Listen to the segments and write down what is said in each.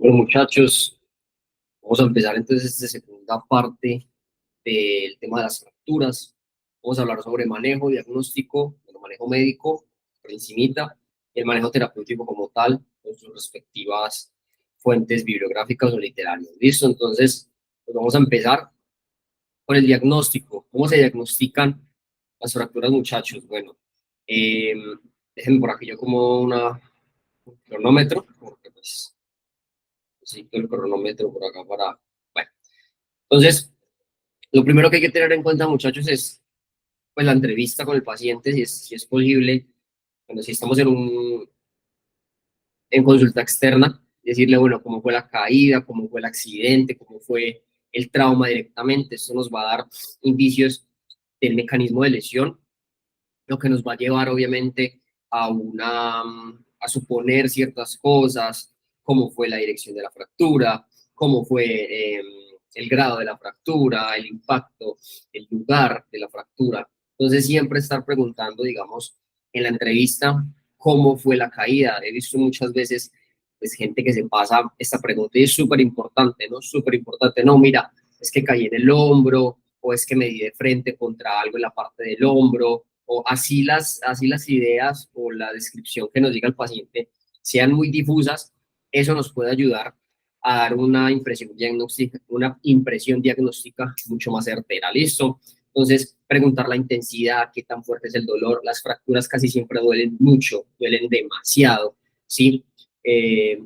Bueno, muchachos, vamos a empezar entonces esta segunda parte del tema de las fracturas. Vamos a hablar sobre manejo, diagnóstico, bueno, manejo médico, por encimita, y el manejo terapéutico como tal, con sus respectivas fuentes bibliográficas o literarias. ¿Listo? Entonces, pues vamos a empezar con el diagnóstico. ¿Cómo se diagnostican las fracturas, muchachos? Bueno, eh, déjenme por aquí yo como un cronómetro, porque pues necesito el cronómetro por acá para... Bueno, entonces, lo primero que hay que tener en cuenta, muchachos, es pues la entrevista con el paciente, si es posible, bueno, si estamos en consulta externa, decirle, bueno, cómo fue la caída, cómo fue el accidente, cómo fue el trauma directamente. Esto nos va a dar indicios del mecanismo de lesión, lo que nos va a llevar, obviamente, a suponer ciertas cosas, cómo fue la dirección de la fractura, cómo fue el grado de la fractura, el impacto, el lugar de la fractura. Entonces, siempre estar preguntando, digamos, en la entrevista, cómo fue la caída. He visto muchas veces, pues, gente que se pasa esta pregunta y es súper importante, ¿no? Súper importante. No, mira, es que caí en el hombro, o es que me di de frente contra algo en la parte del hombro, o así las ideas o la descripción que nos diga el paciente sean muy difusas. Eso nos puede ayudar a dar una impresión diagnóstica mucho más certera. ¿Listo? Entonces, preguntar la intensidad, qué tan fuerte es el dolor. Las fracturas casi siempre duelen mucho, duelen demasiado, ¿sí?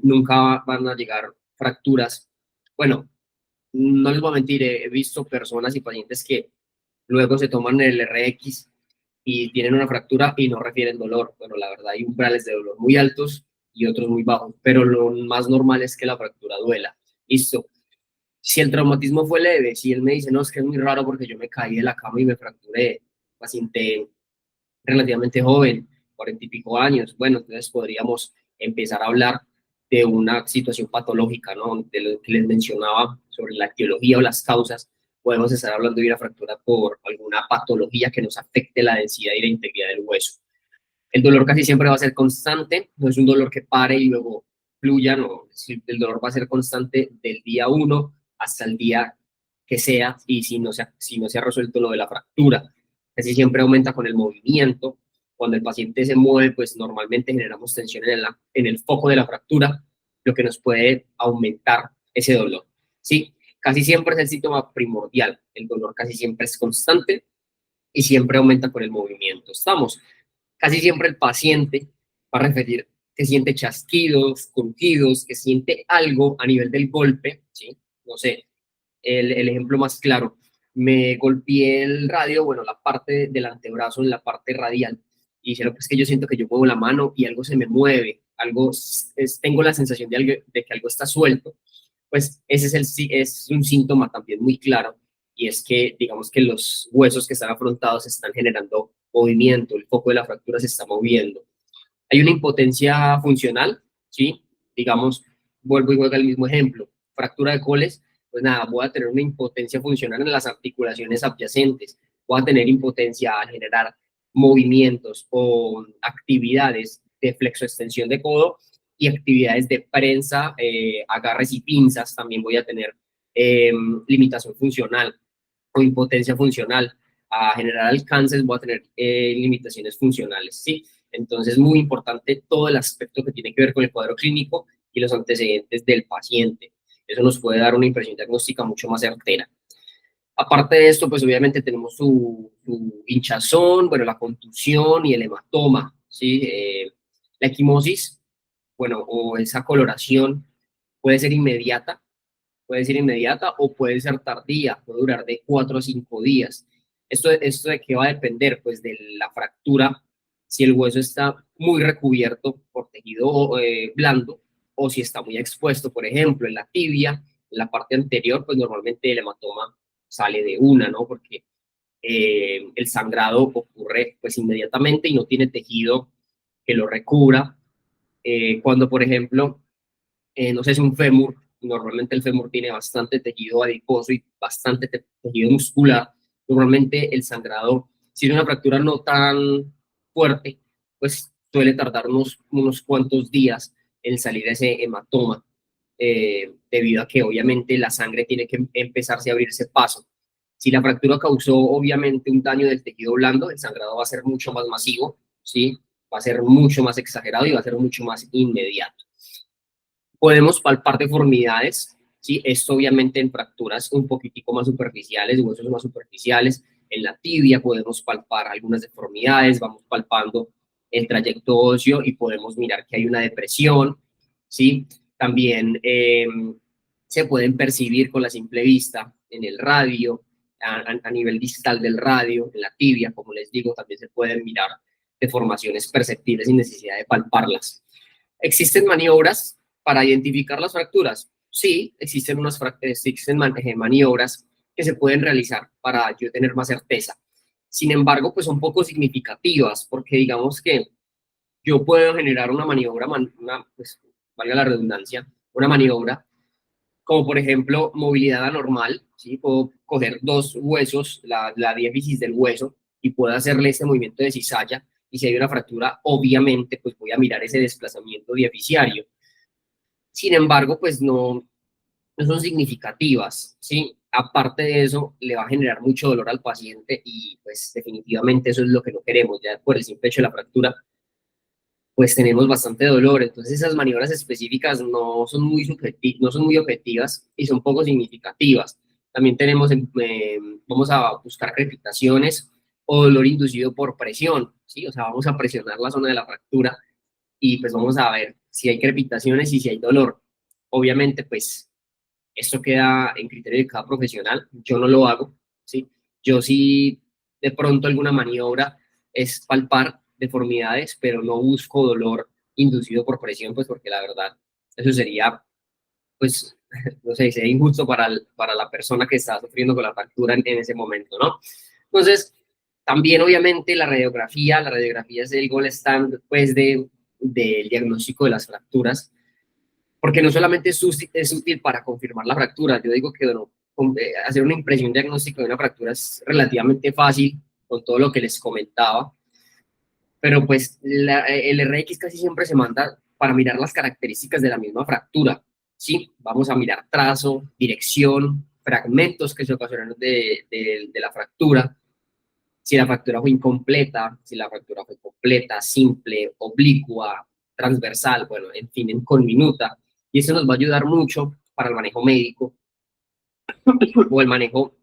Nunca van a llegar fracturas. Bueno, no les voy a mentir, he visto personas y pacientes que luego se toman el RX y tienen una fractura y no refieren dolor. Bueno, la verdad hay umbrales de dolor muy altos y otros muy bajos, pero lo más normal es que la fractura duela. Listo. Si el traumatismo fue leve, si él me dice, no, es que es muy raro porque yo me caí de la cama y me fracturé, paciente relativamente joven, 40 y pico años, bueno, entonces podríamos empezar a hablar de una situación patológica, ¿no? De lo que les mencionaba sobre la etiología o las causas. Podemos estar hablando de una fractura por alguna patología que nos afecte la densidad y la integridad del hueso. El dolor casi siempre va a ser constante, no es un dolor que pare y luego fluya, no, el dolor va a ser constante del día uno hasta el día que sea, y si no se ha resuelto lo de la fractura. Casi siempre aumenta con el movimiento. Cuando el paciente se mueve, pues normalmente generamos tensión en el foco de la fractura, lo que nos puede aumentar ese dolor. Sí, casi siempre es el síntoma primordial. El dolor casi siempre es constante y siempre aumenta con el movimiento. Estamos. Casi siempre el paciente va a referir que siente chasquidos, crujidos, que siente algo a nivel del golpe, ¿sí? No sé, el ejemplo más claro, me golpeé el radio, bueno, la parte del antebrazo en la parte radial, y dice, pues que yo siento que yo muevo la mano y algo se me mueve, tengo la sensación de que algo está suelto. Pues es un síntoma también muy claro, y es que digamos que los huesos que están afrontados están generando movimiento, el foco de la fractura se está moviendo. Hay una impotencia funcional, ¿sí? Digamos, vuelvo y juego al mismo ejemplo, fractura de coles, pues nada, voy a tener una impotencia funcional en las articulaciones adyacentes, voy a tener impotencia a generar movimientos o actividades de flexoextensión de codo y actividades de prensa, agarres y pinzas. También voy a tener limitación funcional o impotencia funcional. A generar alcances voy a tener limitaciones funcionales, ¿sí? Entonces, muy importante todo el aspecto que tiene que ver con el cuadro clínico y los antecedentes del paciente. Eso nos puede dar una impresión diagnóstica mucho más certera. Aparte de esto, pues obviamente tenemos su hinchazón, bueno, la contusión y el hematoma, ¿sí? La equimosis, bueno, o esa coloración puede ser inmediata, o puede ser tardía, puede durar de 4 a 5 días. ¿Esto de qué va a depender? Pues de la fractura, si el hueso está muy recubierto por tejido blando, o si está muy expuesto, por ejemplo, en la tibia, en la parte anterior, pues normalmente el hematoma sale de una, ¿no? Porque el sangrado ocurre pues inmediatamente y no tiene tejido que lo recubra. Cuando, por ejemplo, no sé si un fémur, normalmente el fémur tiene bastante tejido adiposo y bastante tejido muscular. Normalmente el sangrado, si es una fractura no tan fuerte, pues suele tardar unos cuantos días en salir ese hematoma. debido a que obviamente la sangre tiene que empezarse a abrirse paso. Si la fractura causó obviamente un daño del tejido blando, el sangrado va a ser mucho más masivo, ¿sí? Va a ser mucho más exagerado y va a ser mucho más inmediato. Podemos palpar deformidades, ¿sí? Esto obviamente en fracturas un poquitico más superficiales, huesos más superficiales. En la tibia podemos palpar algunas deformidades, vamos palpando el trayecto óseo y podemos mirar que hay una depresión, ¿sí? También se pueden percibir con la simple vista en el radio, a nivel distal del radio, en la tibia, como les digo, también se pueden mirar deformaciones perceptibles sin necesidad de palparlas. ¿Existen maniobras para identificar las fracturas? Sí, existen maniobras que se pueden realizar para yo tener más certeza. Sin embargo, pues son poco significativas, porque digamos que yo puedo generar una maniobra, pues, valga la redundancia, una maniobra, como por ejemplo movilidad anormal, ¿sí? Puedo coger dos huesos, la diáfisis del hueso, y puedo hacerle ese movimiento de cizalla, y si hay una fractura, obviamente, pues voy a mirar ese desplazamiento diaficiario. Sin embargo, pues no son significativas, ¿sí? Aparte de eso, le va a generar mucho dolor al paciente y pues definitivamente eso es lo que no queremos, ya por el simple hecho de la fractura, pues tenemos bastante dolor, entonces esas maniobras específicas no son muy objetivas y son poco significativas. También vamos a buscar crepitaciones o dolor inducido por presión, ¿sí? O sea, vamos a presionar la zona de la fractura y pues vamos a ver si hay crepitaciones y si hay dolor. Obviamente, pues esto queda en criterio de cada profesional, yo no lo hago, ¿sí? Yo sí, de pronto alguna maniobra es palpar deformidades, pero no busco dolor inducido por presión, pues porque la verdad, eso sería, pues, no sé, sería injusto para la persona que está sufriendo con la fractura en ese momento, ¿no? Entonces, también obviamente la radiografía es el gold stand, pues, del diagnóstico de las fracturas, porque no solamente es útil para confirmar la fractura, yo digo que bueno, hacer una impresión diagnóstica de una fractura es relativamente fácil con todo lo que les comentaba, pero pues el RX casi siempre se manda para mirar las características de la misma fractura, ¿sí? Vamos a mirar trazo, dirección, fragmentos que se ocasionaron de la fractura, si la fractura fue incompleta, si la fractura fue completa, simple, oblicua, transversal, bueno, en fin, en conminuta. Y eso nos va a ayudar mucho para el manejo médico o el manejo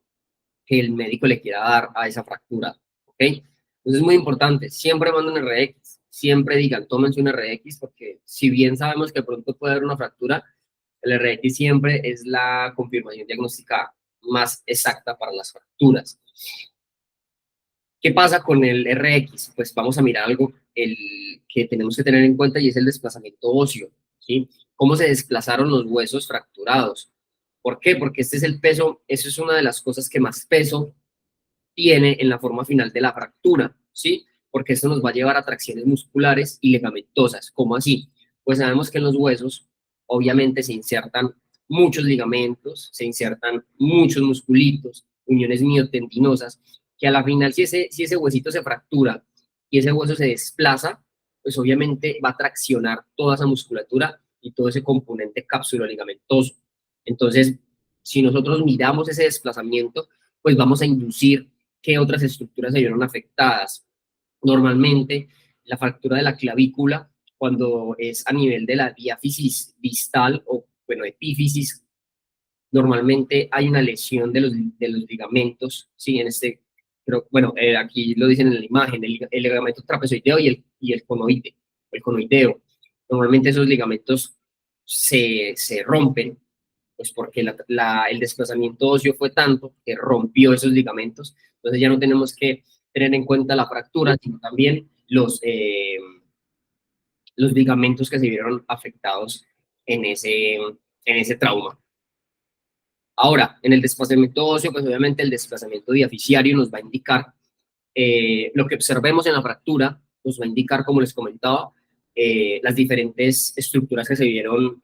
que el médico le quiera dar a esa fractura, ¿ok? Entonces es muy importante, siempre manden RX, siempre digan, tómense un RX, porque si bien sabemos que pronto puede haber una fractura, el RX siempre es la confirmación diagnóstica más exacta para las fracturas. ¿Qué pasa con el RX? Pues vamos a mirar algo que tenemos que tener en cuenta y es el desplazamiento óseo, ¿sí? ¿Cómo se desplazaron los huesos fracturados? ¿Por qué? Porque este es el peso, eso es una de las cosas que más peso tiene en la forma final de la fractura, ¿sí? Porque esto nos va a llevar a tracciones musculares y ligamentosas. ¿Cómo así? Pues sabemos que en los huesos obviamente se insertan muchos ligamentos, se insertan muchos musculitos, uniones miotendinosas, que a la final si ese huesito se fractura y ese hueso se desplaza, pues obviamente va a traccionar toda esa musculatura y todo ese componente capsuloligamentoso. Entonces, si nosotros miramos ese desplazamiento, pues vamos a inducir qué otras estructuras se vieron afectadas. Normalmente, la fractura de la clavícula, cuando es a nivel de la diáfisis distal o, bueno, epífisis, normalmente hay una lesión de los ligamentos, ¿sí? En este, pero, bueno, aquí lo dicen en la imagen, el ligamento trapezoideo y el conoide, el conoideo. Normalmente esos ligamentos se rompen, pues porque el desplazamiento óseo fue tanto que rompió esos ligamentos, entonces ya no tenemos que tener en cuenta la fractura, sino también los ligamentos que se vieron afectados en ese trauma. Ahora, en el desplazamiento óseo, pues obviamente el desplazamiento diaficiario nos va a indicar lo que observemos en la fractura, nos va a indicar, como les comentaba, las diferentes estructuras que se vieron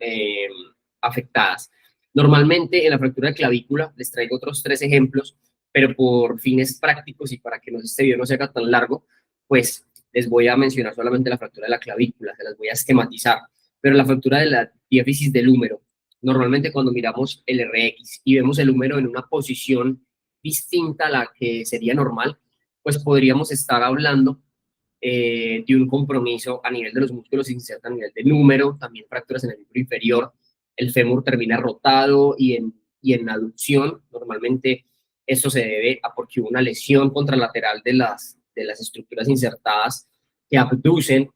afectadas. Normalmente en la fractura de clavícula, les traigo otros 3 ejemplos, pero por fines prácticos y para que este video no se haga tan largo, pues les voy a mencionar solamente la fractura de la clavícula, se las voy a esquematizar. Pero la fractura de la diáfisis del húmero, Normalmente cuando miramos el RX y vemos el húmero en una posición distinta a la que sería normal, pues podríamos estar hablando de un compromiso a nivel de los músculos, inserta a nivel del húmero, también fracturas en el miembro inferior, el fémur termina rotado y en aducción. Normalmente esto se debe a porque hubo una lesión contralateral de las estructuras insertadas que abducen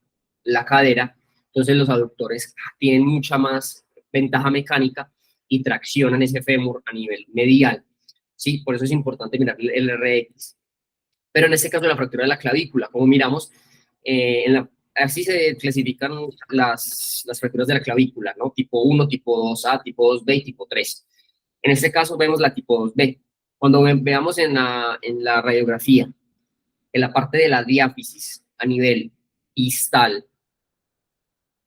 la cadera. Entonces los aductores tienen mucha más ventaja mecánica y traccionan ese fémur a nivel medial. Sí, por eso es importante mirar el RX. Pero en este caso la fractura de la clavícula, como miramos, así se clasifican las fracturas de la clavícula, ¿no? Tipo 1, tipo 2A, tipo 2B y tipo 3. En este caso vemos la tipo 2B. Cuando veamos en la radiografía, en la parte de la diáfisis a nivel distal,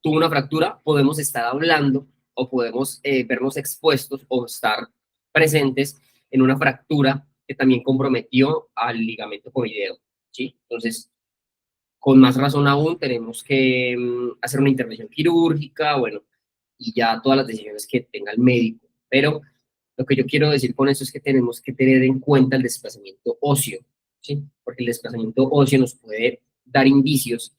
tuvo una fractura, podemos estar hablando o podemos vernos expuestos o estar presentes en una fractura que también comprometió al ligamento covideo, ¿sí? Entonces, con más razón aún, tenemos que hacer una intervención quirúrgica, bueno, y ya todas las decisiones que tenga el médico. Pero lo que yo quiero decir con eso es que tenemos que tener en cuenta el desplazamiento óseo, ¿sí? Porque el desplazamiento óseo nos puede dar indicios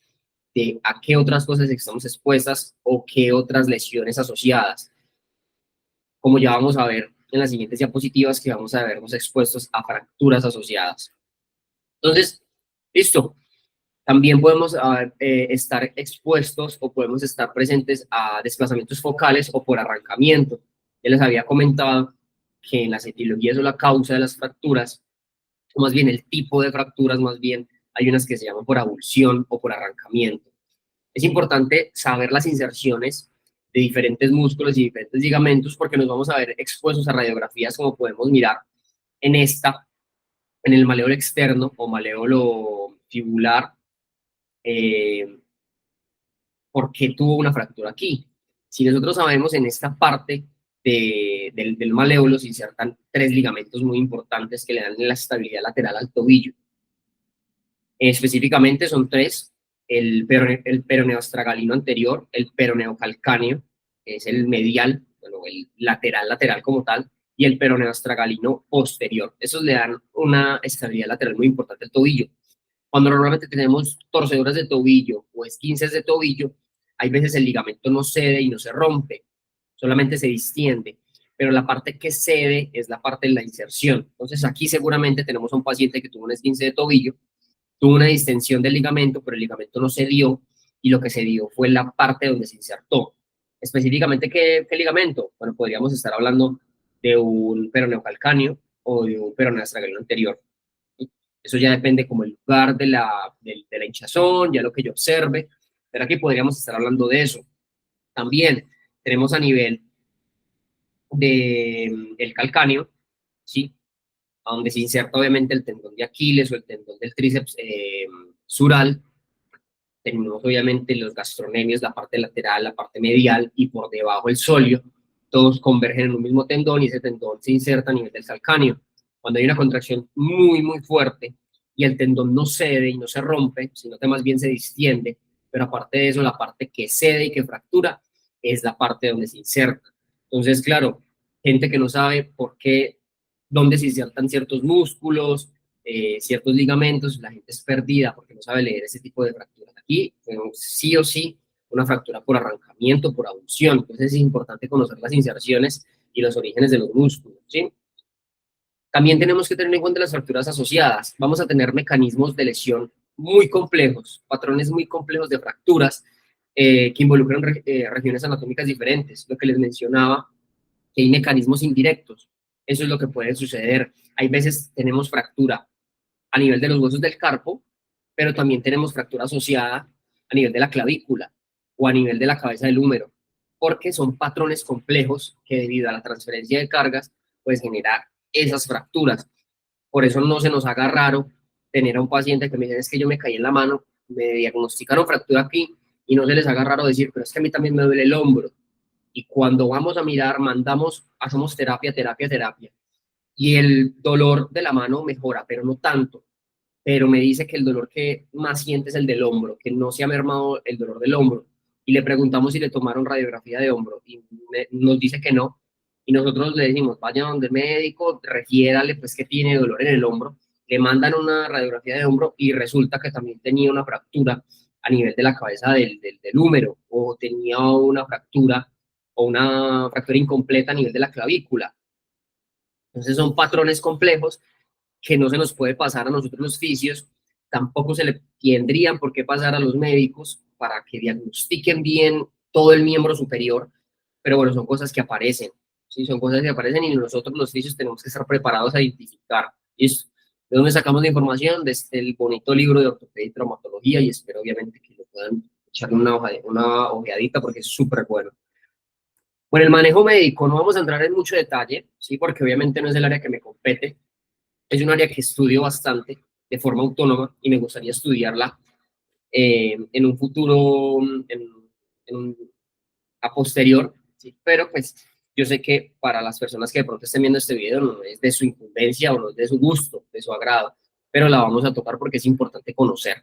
de a qué otras cosas estamos expuestas o qué otras lesiones asociadas, como ya vamos a ver en las siguientes diapositivas, que vamos a vernos expuestos a fracturas asociadas. Entonces, listo. También podemos estar expuestos o podemos estar presentes a desplazamientos focales o por arrancamiento. Ya les había comentado que en las etiologías o la causa de las fracturas, o más bien el tipo de fracturas, más bien hay unas que se llaman por avulsión o por arrancamiento. Es importante saber las inserciones de diferentes músculos y diferentes ligamentos porque nos vamos a ver expuestos a radiografías como podemos mirar en esta, en el maléolo externo o maléolo fibular, por qué tuvo una fractura aquí. Si nosotros sabemos en esta parte del maléolo se insertan tres ligamentos muy importantes que le dan la estabilidad lateral al tobillo. Específicamente son tres: el peroneo astragalino anterior, el peroneo calcáneo, que es el medial, bueno, el lateral como tal, y el peroneo astragalino posterior. Esos le dan una estabilidad lateral muy importante al tobillo. Cuando normalmente tenemos torceduras de tobillo o esguinces de tobillo, hay veces el ligamento no cede y no se rompe, solamente se distiende, pero la parte que cede es la parte de la inserción. Entonces aquí seguramente tenemos a un paciente que tuvo un esguince de tobillo, tuvo una distensión del ligamento, pero el ligamento no se dio y lo que se dio fue la parte donde se insertó. Específicamente, ¿qué ligamento? Bueno, podríamos estar hablando de un peroneo calcáneo o de un peroneo astragalino anterior. Eso ya depende como el lugar de la hinchazón, ya lo que yo observe, pero aquí podríamos estar hablando de eso. También tenemos a nivel del calcáneo, ¿sí? A donde se inserta obviamente el tendón de Aquiles o el tendón del tríceps sural. Tenemos obviamente los gastronemios, la parte lateral, la parte medial y por debajo el sóleo. Todos convergen en un mismo tendón y ese tendón se inserta a nivel del calcáneo. Cuando hay una contracción muy, muy fuerte y el tendón no cede y no se rompe, sino que más bien se distiende, pero aparte de eso, la parte que cede y que fractura es la parte donde se inserta. Entonces, claro, gente que no sabe por qué, dónde se insertan ciertos músculos, ciertos ligamentos, la gente es perdida porque no sabe leer ese tipo de fracturas. Aquí, sí o sí, una fractura por arrancamiento, por abulsión. Entonces es importante conocer las inserciones y los orígenes de los músculos, ¿sí? También tenemos que tener en cuenta las fracturas asociadas. Vamos a tener mecanismos de lesión muy complejos, patrones muy complejos de fracturas que involucran regiones anatómicas diferentes. Lo que les mencionaba, que hay mecanismos indirectos. Eso es lo que puede suceder. Hay veces tenemos fractura a nivel de los huesos del carpo, pero también tenemos fractura asociada a nivel de la clavícula o a nivel de la cabeza del húmero, porque son patrones complejos que debido a la transferencia de cargas, pues generar esas fracturas. Por eso no se nos haga raro tener a un paciente que me dice, es que yo me caí en la mano, me diagnosticaron fractura aquí, y no se les haga raro decir, pero es que a mí también me duele el hombro. Y cuando vamos a mirar, hacemos terapia, y el dolor de la mano mejora, pero no tanto. Pero me dice que el dolor que más siente es el del hombro, que no se ha mermado el dolor del hombro. y le preguntamos si le tomaron radiografía de hombro y nos dice que no, y nosotros le decimos, vaya donde el médico, refiérale pues que tiene dolor en el hombro, le mandan una radiografía de hombro y resulta que también tenía una fractura a nivel de la cabeza del húmero, o tenía una fractura o una fractura incompleta a nivel de la clavícula. Entonces son patrones complejos que no se nos puede pasar a nosotros los fisios, tampoco se le tendrían por qué pasar a los médicos para que diagnostiquen bien todo el miembro superior, pero bueno, son cosas que aparecen, ¿sí? Son cosas que aparecen y nosotros los fisios tenemos que estar preparados a identificar. ¿Listo? ¿De dónde sacamos la información? Desde el bonito libro de ortopedia y traumatología, y espero obviamente que lo puedan echarle una ojeadita porque es súper bueno. Bueno, el manejo médico, no vamos a entrar en mucho detalle, ¿sí? Porque obviamente no es el área que me compete, es un área que estudio bastante de forma autónoma y me gustaría estudiarla en un futuro, a posterior, ¿sí? Pero pues yo sé que para las personas que de pronto estén viendo este video no es de su incumbencia o no es de su gusto, de su agrado, pero la vamos a tocar porque es importante conocer.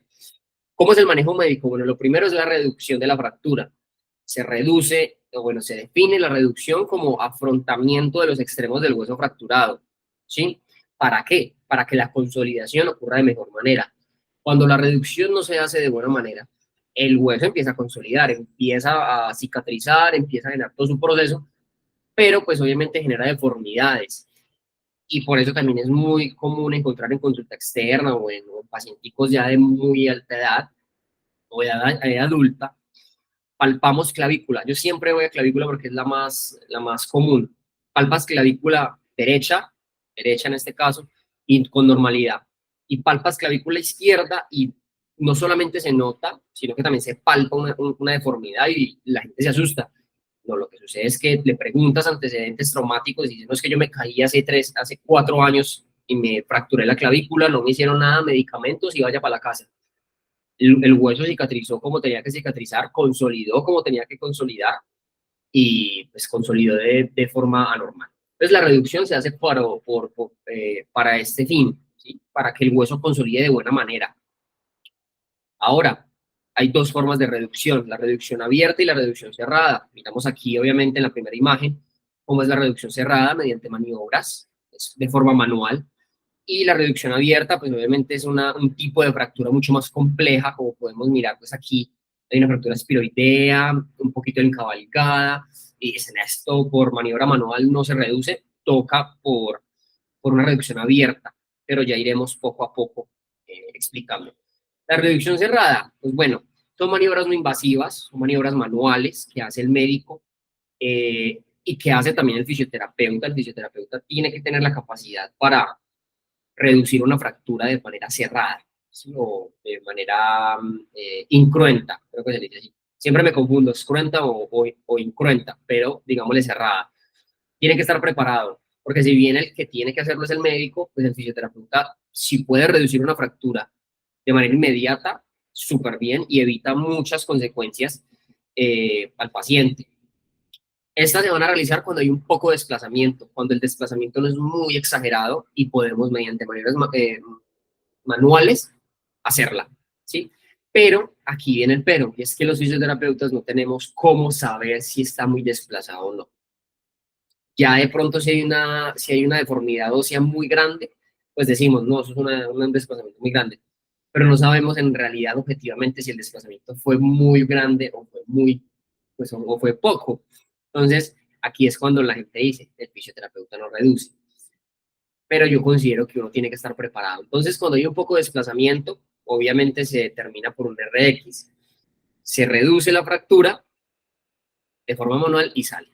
¿Cómo es el manejo médico? Bueno, lo primero es la reducción de la fractura. Se reduce, o bueno, se define la reducción como afrontamiento de los extremos del hueso fracturado, ¿sí? ¿Para qué? Para que la consolidación ocurra de mejor manera. Cuando la reducción no se hace de buena manera, el hueso empieza a consolidar, empieza a cicatrizar, empieza a generar todo su proceso, pero pues obviamente genera deformidades. Y por eso también es muy común encontrar en consulta externa o en pacienticos ya de muy alta edad o de edad adulta, palpamos clavícula. Yo siempre voy a clavícula porque es la más común. Palpas clavícula derecha, derecha en este caso, y con normalidad. Y palpas clavícula izquierda y no solamente se nota, sino que también se palpa una deformidad y la gente se asusta. No, lo que sucede es que le preguntas antecedentes traumáticos y dicen, no, es que yo me caí hace 4 años y me fracturé la clavícula, no me hicieron nada, medicamentos y vaya para la casa. El hueso cicatrizó como tenía que cicatrizar, consolidó como tenía que consolidar y pues consolidó de forma anormal. Entonces la reducción se hace para este fin, ¿sí? Para que el hueso consolide de buena manera. Ahora, hay dos formas de reducción, la reducción abierta y la reducción cerrada. Miramos aquí, obviamente, en la primera imagen, cómo es la reducción cerrada mediante maniobras, es de forma manual. Y la reducción abierta, pues obviamente es un tipo de fractura mucho más compleja, como podemos mirar, pues aquí hay una fractura espiroidea, un poquito encabalgada, y esto por maniobra manual no se reduce, toca por una reducción abierta, pero ya iremos poco a poco explicando. La reducción cerrada, pues bueno, son maniobras no invasivas, son maniobras manuales que hace el médico y que hace también el fisioterapeuta. El fisioterapeuta tiene que tener la capacidad para reducir una fractura de manera cerrada, ¿sí? O de manera incruenta, creo que se dice así. Siempre me confundo, es cruenta o incruenta, pero digámosle cerrada. Tiene que estar preparado, porque si bien el que tiene que hacerlo es el médico, pues el fisioterapeuta, si puede reducir una fractura de manera inmediata, súper bien y evita muchas consecuencias al paciente. Estas se van a realizar cuando hay un poco de desplazamiento, cuando el desplazamiento no es muy exagerado y podemos mediante maneras manuales hacerla, ¿sí? Pero aquí viene el pero, y es que los fisioterapeutas no tenemos cómo saber si está muy desplazado o no. Ya de pronto si hay una deformidad ósea muy grande, pues decimos, no, eso es un desplazamiento muy grande, pero no sabemos en realidad objetivamente si el desplazamiento fue muy grande o fue o fue poco. Entonces, aquí es cuando la gente dice, el fisioterapeuta no reduce, pero yo considero que uno tiene que estar preparado. Entonces, cuando hay un poco de desplazamiento, obviamente se determina por un RX, se reduce la fractura de forma manual y sale.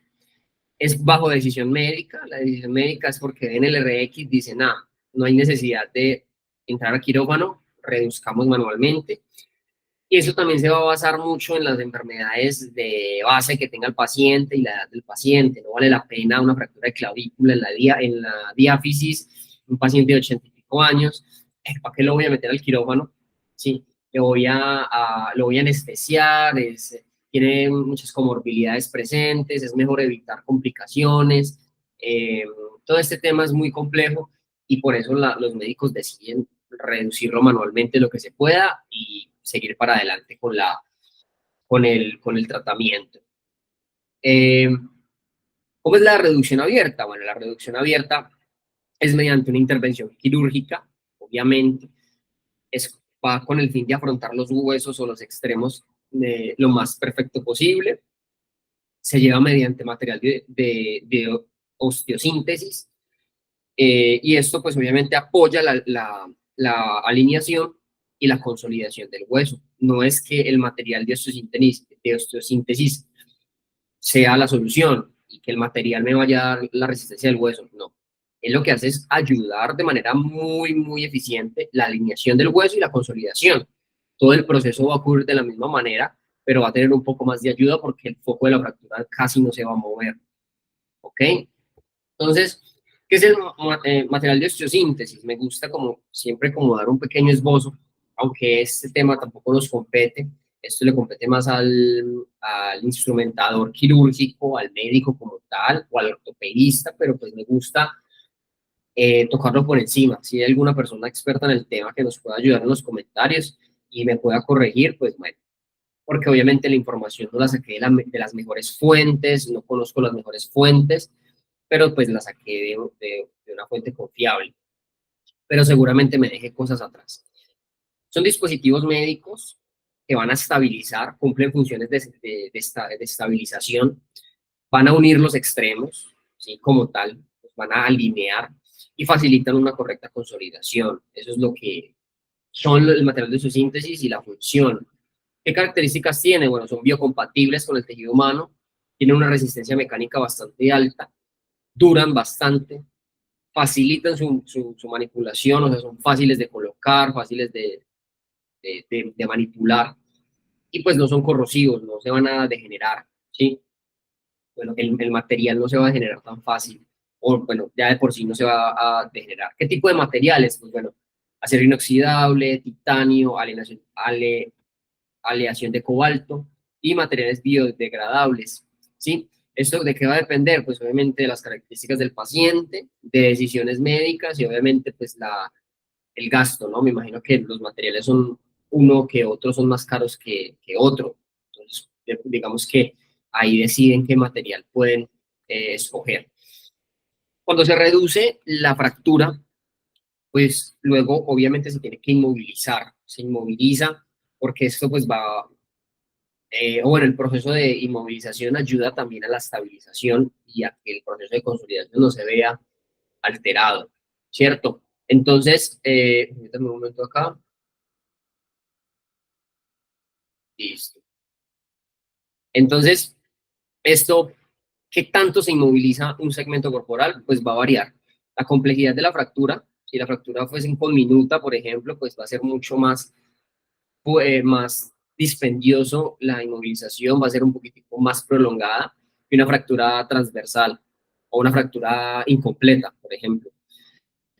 Es bajo decisión médica, la decisión médica es porque en el RX dicen, no hay necesidad de entrar a quirófano, reduzcamos manualmente. Y eso también se va a basar mucho en las enfermedades de base que tenga el paciente y la edad del paciente. No vale la pena una fractura de clavícula en la diáfisis, un paciente de 80 y pico años, ¿para qué lo voy a meter al quirófano? Sí, lo voy a anestesiar, tiene muchas comorbilidades presentes, es mejor evitar complicaciones. Todo este tema es muy complejo y por eso los médicos deciden reducirlo manualmente lo que se pueda y seguir para adelante con el tratamiento. ¿Cómo es la reducción abierta? Bueno, la reducción abierta es mediante una intervención quirúrgica, obviamente, va con el fin de afrontar los huesos o los extremos lo más perfecto posible. Se lleva mediante material de osteosíntesis, y esto pues obviamente apoya la alineación y la consolidación del hueso. No es que el material de osteosíntesis sea la solución y que el material me vaya a dar la resistencia del hueso, no. Él lo que hace es ayudar de manera muy eficiente la alineación del hueso y la consolidación. Todo el proceso va a ocurrir de la misma manera, pero va a tener un poco más de ayuda porque el foco de la fractura casi no se va a mover. ¿Ok? Entonces, ¿qué es el material de osteosíntesis? Me gusta como siempre como dar un pequeño esbozo, aunque este tema tampoco nos compete. Esto le compete más al instrumentador quirúrgico, al médico como tal, o al ortopedista, pero pues me gusta tocarlo por encima. Si hay alguna persona experta en el tema que nos pueda ayudar en los comentarios y me pueda corregir, pues bueno, porque obviamente la información no la saqué de las mejores fuentes, no conozco las mejores fuentes, pero pues la saqué de una fuente confiable, pero seguramente me dejé cosas atrás. Son dispositivos médicos que van a estabilizar, cumplen funciones de estabilización, van a unir los extremos, ¿sí? Como tal, pues van a alinear y facilitan una correcta consolidación. Eso es lo que son el material de su síntesis y la función. ¿Qué características tiene? Bueno, son biocompatibles con el tejido humano, tienen una resistencia mecánica bastante alta, duran bastante, facilitan su manipulación, o sea, son fáciles de colocar, fáciles de manipular, y pues no son corrosivos, no se van a degenerar, ¿sí? Bueno, el material no se va a degenerar tan fácil, o bueno, ya de por sí no se va a degenerar. ¿Qué tipo de materiales? Pues bueno, acero inoxidable, titanio, aleación de cobalto y materiales biodegradables, ¿sí? ¿Esto de qué va a depender? Pues obviamente de las características del paciente, de decisiones médicas y obviamente pues el gasto, ¿no? Me imagino que los materiales son uno que otros son más caros que otro. Entonces, digamos que ahí deciden qué material pueden escoger. Cuando se reduce la fractura, pues luego obviamente se tiene que inmovilizar. Se inmoviliza porque esto pues va, bueno, el proceso de inmovilización ayuda también a la estabilización y a que el proceso de consolidación no se vea alterado, ¿cierto? Entonces, permítame un momento acá. Listo. Entonces, esto, ¿qué tanto se inmoviliza un segmento corporal? Pues va a variar. La complejidad de la fractura, si la fractura fuese en conminuta, por ejemplo, pues va a ser mucho más dispendioso la inmovilización, va a ser un poquitico más prolongada que una fractura transversal o una fractura incompleta, por ejemplo.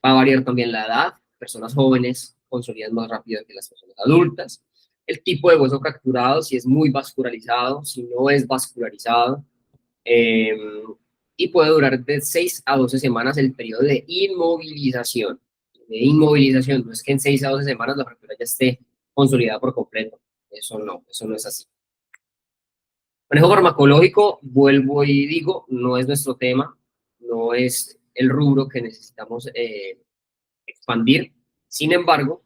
Va a variar también la edad, personas jóvenes consolidan más rápido que las personas adultas, el tipo de hueso fracturado, si es muy vascularizado, si no es vascularizado, eh, y puede durar de 6 a 12 semanas el periodo de inmovilización. De inmovilización, no es que en 6 a 12 semanas la fractura ya esté consolidada por completo, eso no es así. Manejo farmacológico, vuelvo y digo, no es nuestro tema, no es el rubro que necesitamos expandir. Sin embargo,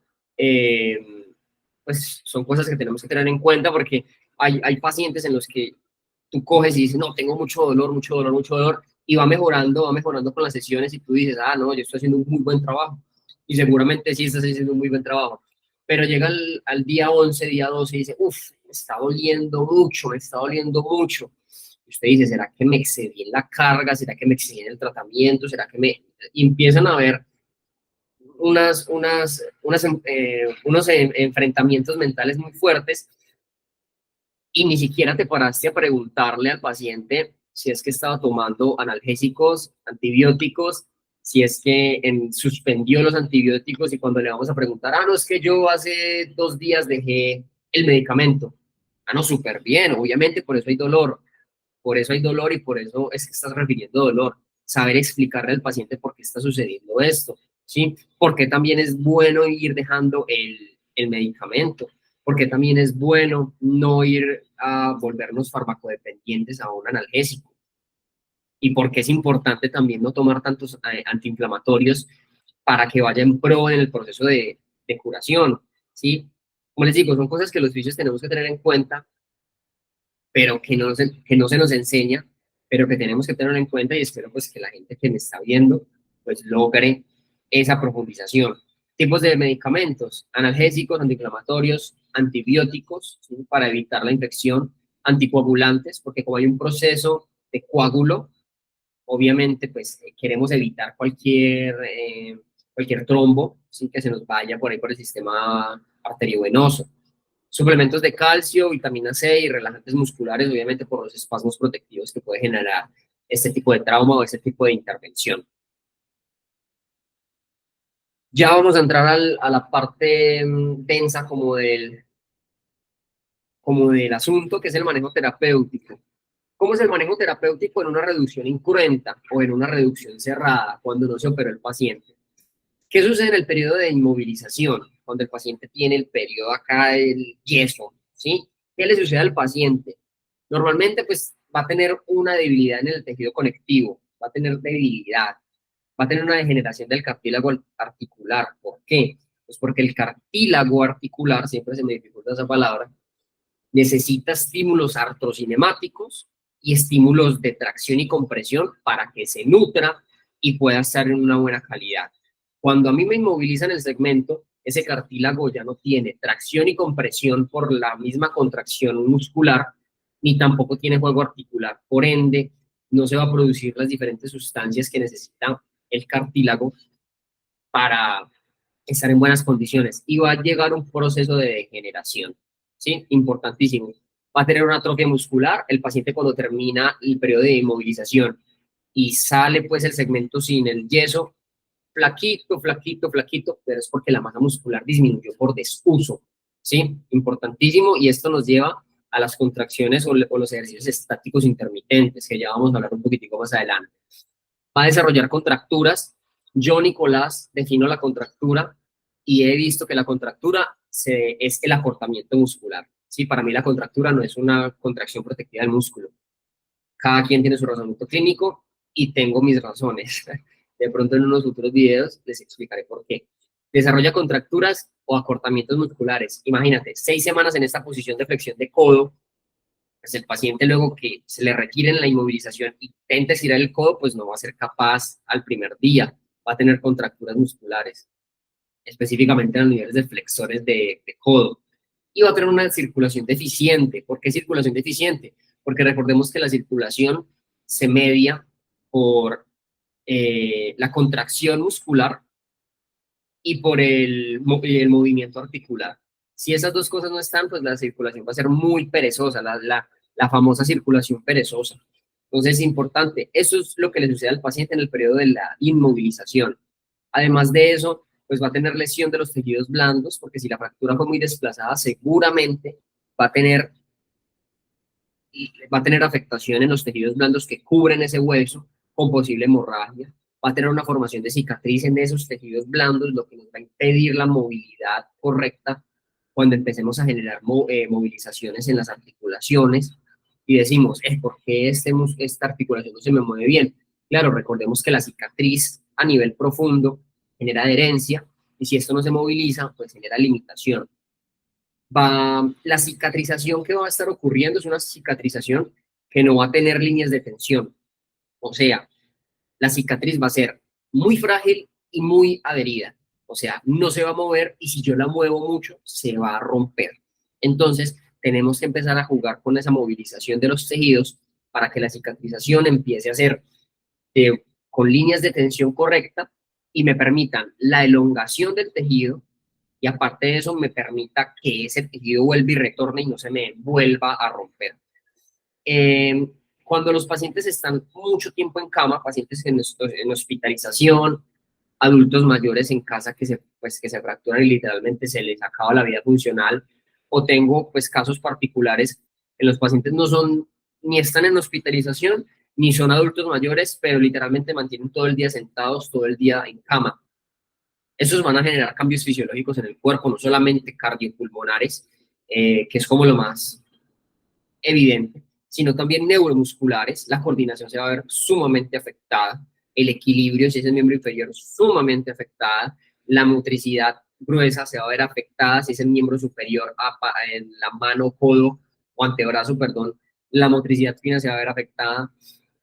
pues son cosas que tenemos que tener en cuenta porque hay pacientes en los que tú coges y dices, no, tengo mucho dolor, y va mejorando con las sesiones y tú dices, ah, no, yo estoy haciendo un muy buen trabajo. Y seguramente sí estás haciendo un muy buen trabajo. Pero llega al día 11, día 12 y dice, uff, me está doliendo mucho, me está doliendo mucho. Y usted dice, ¿será que me excedí en la carga? ¿Será que me excedí en el tratamiento? ¿Será que me...? Y empiezan a ver unos enfrentamientos mentales muy fuertes y ni siquiera te paraste a preguntarle al paciente si es que estaba tomando analgésicos, antibióticos, si es que suspendió los antibióticos y cuando le vamos a preguntar, ah, no, es que yo hace 2 días dejé el medicamento. Ah, no, súper bien, obviamente por eso hay dolor, y por eso es que estás refiriendo dolor. Saber explicarle al paciente por qué está sucediendo esto, ¿sí? Porque también es bueno ir dejando el medicamento. porque también es bueno no ir a volvernos farmacodependientes a un analgésico, y porque es importante también no tomar tantos antiinflamatorios para que vaya en pro en el proceso de curación, ¿sí? Como les digo, son cosas que los fisios tenemos que tener en cuenta, pero que no se nos enseña, pero que tenemos que tener en cuenta, y espero pues que la gente que me está viendo pues logre esa profundización. Tipos de medicamentos: analgésicos, antiinflamatorios, antibióticos, ¿sí? Para evitar la infección, anticoagulantes, porque como hay un proceso de coágulo, obviamente pues queremos evitar cualquier trombo, ¿sí? Que se nos vaya por ahí por el sistema arteriovenoso. Suplementos de calcio, vitamina C y relajantes musculares, obviamente por los espasmos protectivos que puede generar este tipo de trauma o este tipo de intervención. Ya vamos a entrar a la parte densa como del asunto, que es el manejo terapéutico. ¿Cómo es el manejo terapéutico en una reducción incruenta o en una reducción cerrada cuando no se operó el paciente? ¿Qué sucede en el periodo de inmovilización? Cuando el paciente tiene el periodo acá del yeso, ¿sí? ¿Qué le sucede al paciente? Normalmente, pues, va a tener una debilidad en el tejido conectivo, va a tener debilidad, va a tener una degeneración del cartílago articular. ¿Por qué? Pues porque el cartílago articular, siempre se me dificulta esa palabra, necesita estímulos artrocinemáticos y estímulos de tracción y compresión para que se nutra y pueda estar en una buena calidad. Cuando a mí me inmovilizan el segmento, ese cartílago ya no tiene tracción y compresión por la misma contracción muscular, ni tampoco tiene juego articular. Por ende, no se va a producir las diferentes sustancias que necesita el cartílago para estar en buenas condiciones, y va a llegar un proceso de degeneración, ¿sí? Importantísimo. Va a tener una atrofia muscular. El paciente, cuando termina el periodo de inmovilización y sale pues el segmento sin el yeso, flaquito, flaquito, flaquito, pero es porque la masa muscular disminuyó por desuso, ¿sí? Importantísimo, y esto nos lleva a las contracciones o los ejercicios estáticos intermitentes, que ya vamos a hablar un poquitico más adelante. Va a desarrollar contracturas. Yo, Nicolás, defino la contractura y he visto que la contractura es el acortamiento muscular. Sí, para mí la contractura no es una contracción protectiva del músculo. Cada quien tiene su razonamiento clínico y tengo mis razones. De pronto en unos futuros videos les explicaré por qué. Desarrolla contracturas o acortamientos musculares. Imagínate, 6 semanas en esta posición de flexión de codo, pues el paciente, luego que se le retire la inmovilización y intente estirar el codo, pues no va a ser capaz al primer día, va a tener contracturas musculares, específicamente en los niveles de flexores de codo, y va a tener una circulación deficiente. ¿Por qué circulación deficiente? Porque recordemos que la circulación se media por la contracción muscular y por el movimiento articular. Si esas dos cosas no están, pues la circulación va a ser muy perezosa, la famosa circulación perezosa. Entonces es importante, eso es lo que le sucede al paciente en el periodo de la inmovilización. Además de eso, pues va a tener lesión de los tejidos blandos, porque si la fractura fue muy desplazada, seguramente va a tener, va a tener afectación en los tejidos blandos que cubren ese hueso, con posible hemorragia. Va a tener una formación de cicatriz en esos tejidos blandos, lo que nos va a impedir la movilidad correcta cuando empecemos a generar movilizaciones en las articulaciones, y decimos, ¿por qué esta articulación no se me mueve bien? Claro, recordemos que la cicatriz a nivel profundo genera adherencia, y si esto no se moviliza, pues genera limitación. La cicatrización que va a estar ocurriendo es una cicatrización que no va a tener líneas de tensión. O sea, la cicatriz va a ser muy frágil y muy adherida. O sea, no se va a mover, y si yo la muevo mucho, se va a romper. Entonces, tenemos que empezar a jugar con esa movilización de los tejidos para que la cicatrización empiece a ser con líneas de tensión correcta y me permitan la elongación del tejido, y aparte de eso me permita que ese tejido vuelva y retorne y no se me vuelva a romper. Cuando los pacientes están mucho tiempo en cama, pacientes en hospitalización, adultos mayores en casa que se fracturan y literalmente se les acaba la vida funcional, o tengo pues casos particulares en los pacientes no son, ni están en hospitalización, ni son adultos mayores, pero literalmente mantienen todo el día sentados, todo el día en cama. Esos van a generar cambios fisiológicos en el cuerpo, no solamente cardiopulmonares, que es como lo más evidente, sino también neuromusculares. La coordinación se va a ver sumamente afectada, el equilibrio, si es el miembro inferior, sumamente afectada, la motricidad gruesa se va a ver afectada, si es el miembro superior, en la mano, codo o antebrazo, perdón, la motricidad fina se va a ver afectada.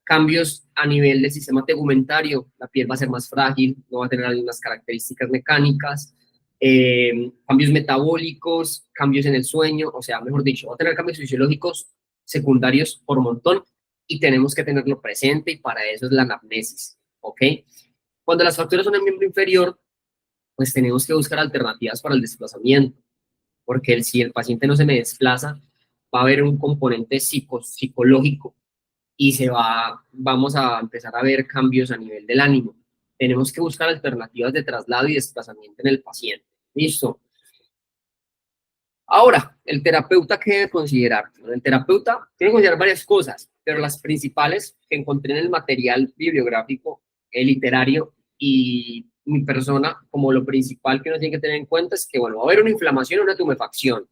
Cambios a nivel del sistema tegumentario, la piel va a ser más frágil, no va a tener las mismas características mecánicas, cambios metabólicos, cambios en el sueño, o sea, mejor dicho, va a tener cambios fisiológicos secundarios por montón y tenemos que tenerlo presente y para eso es la anamnesis, ¿ok? Cuando las fracturas son en miembro inferior, pues tenemos que buscar alternativas para el desplazamiento, porque si el paciente no se me desplaza, va a haber un componente psicológico y vamos a empezar a ver cambios a nivel del ánimo. Tenemos que buscar alternativas de traslado y desplazamiento en el paciente. ¿Listo? Ahora, el terapeuta, ¿qué debe considerar? Bueno, el terapeuta tiene que considerar varias cosas, pero las principales que encontré en el material bibliográfico, el literario y mi persona, como lo principal que uno tiene que tener en cuenta es que, bueno, va a haber una inflamación o una tumefacción.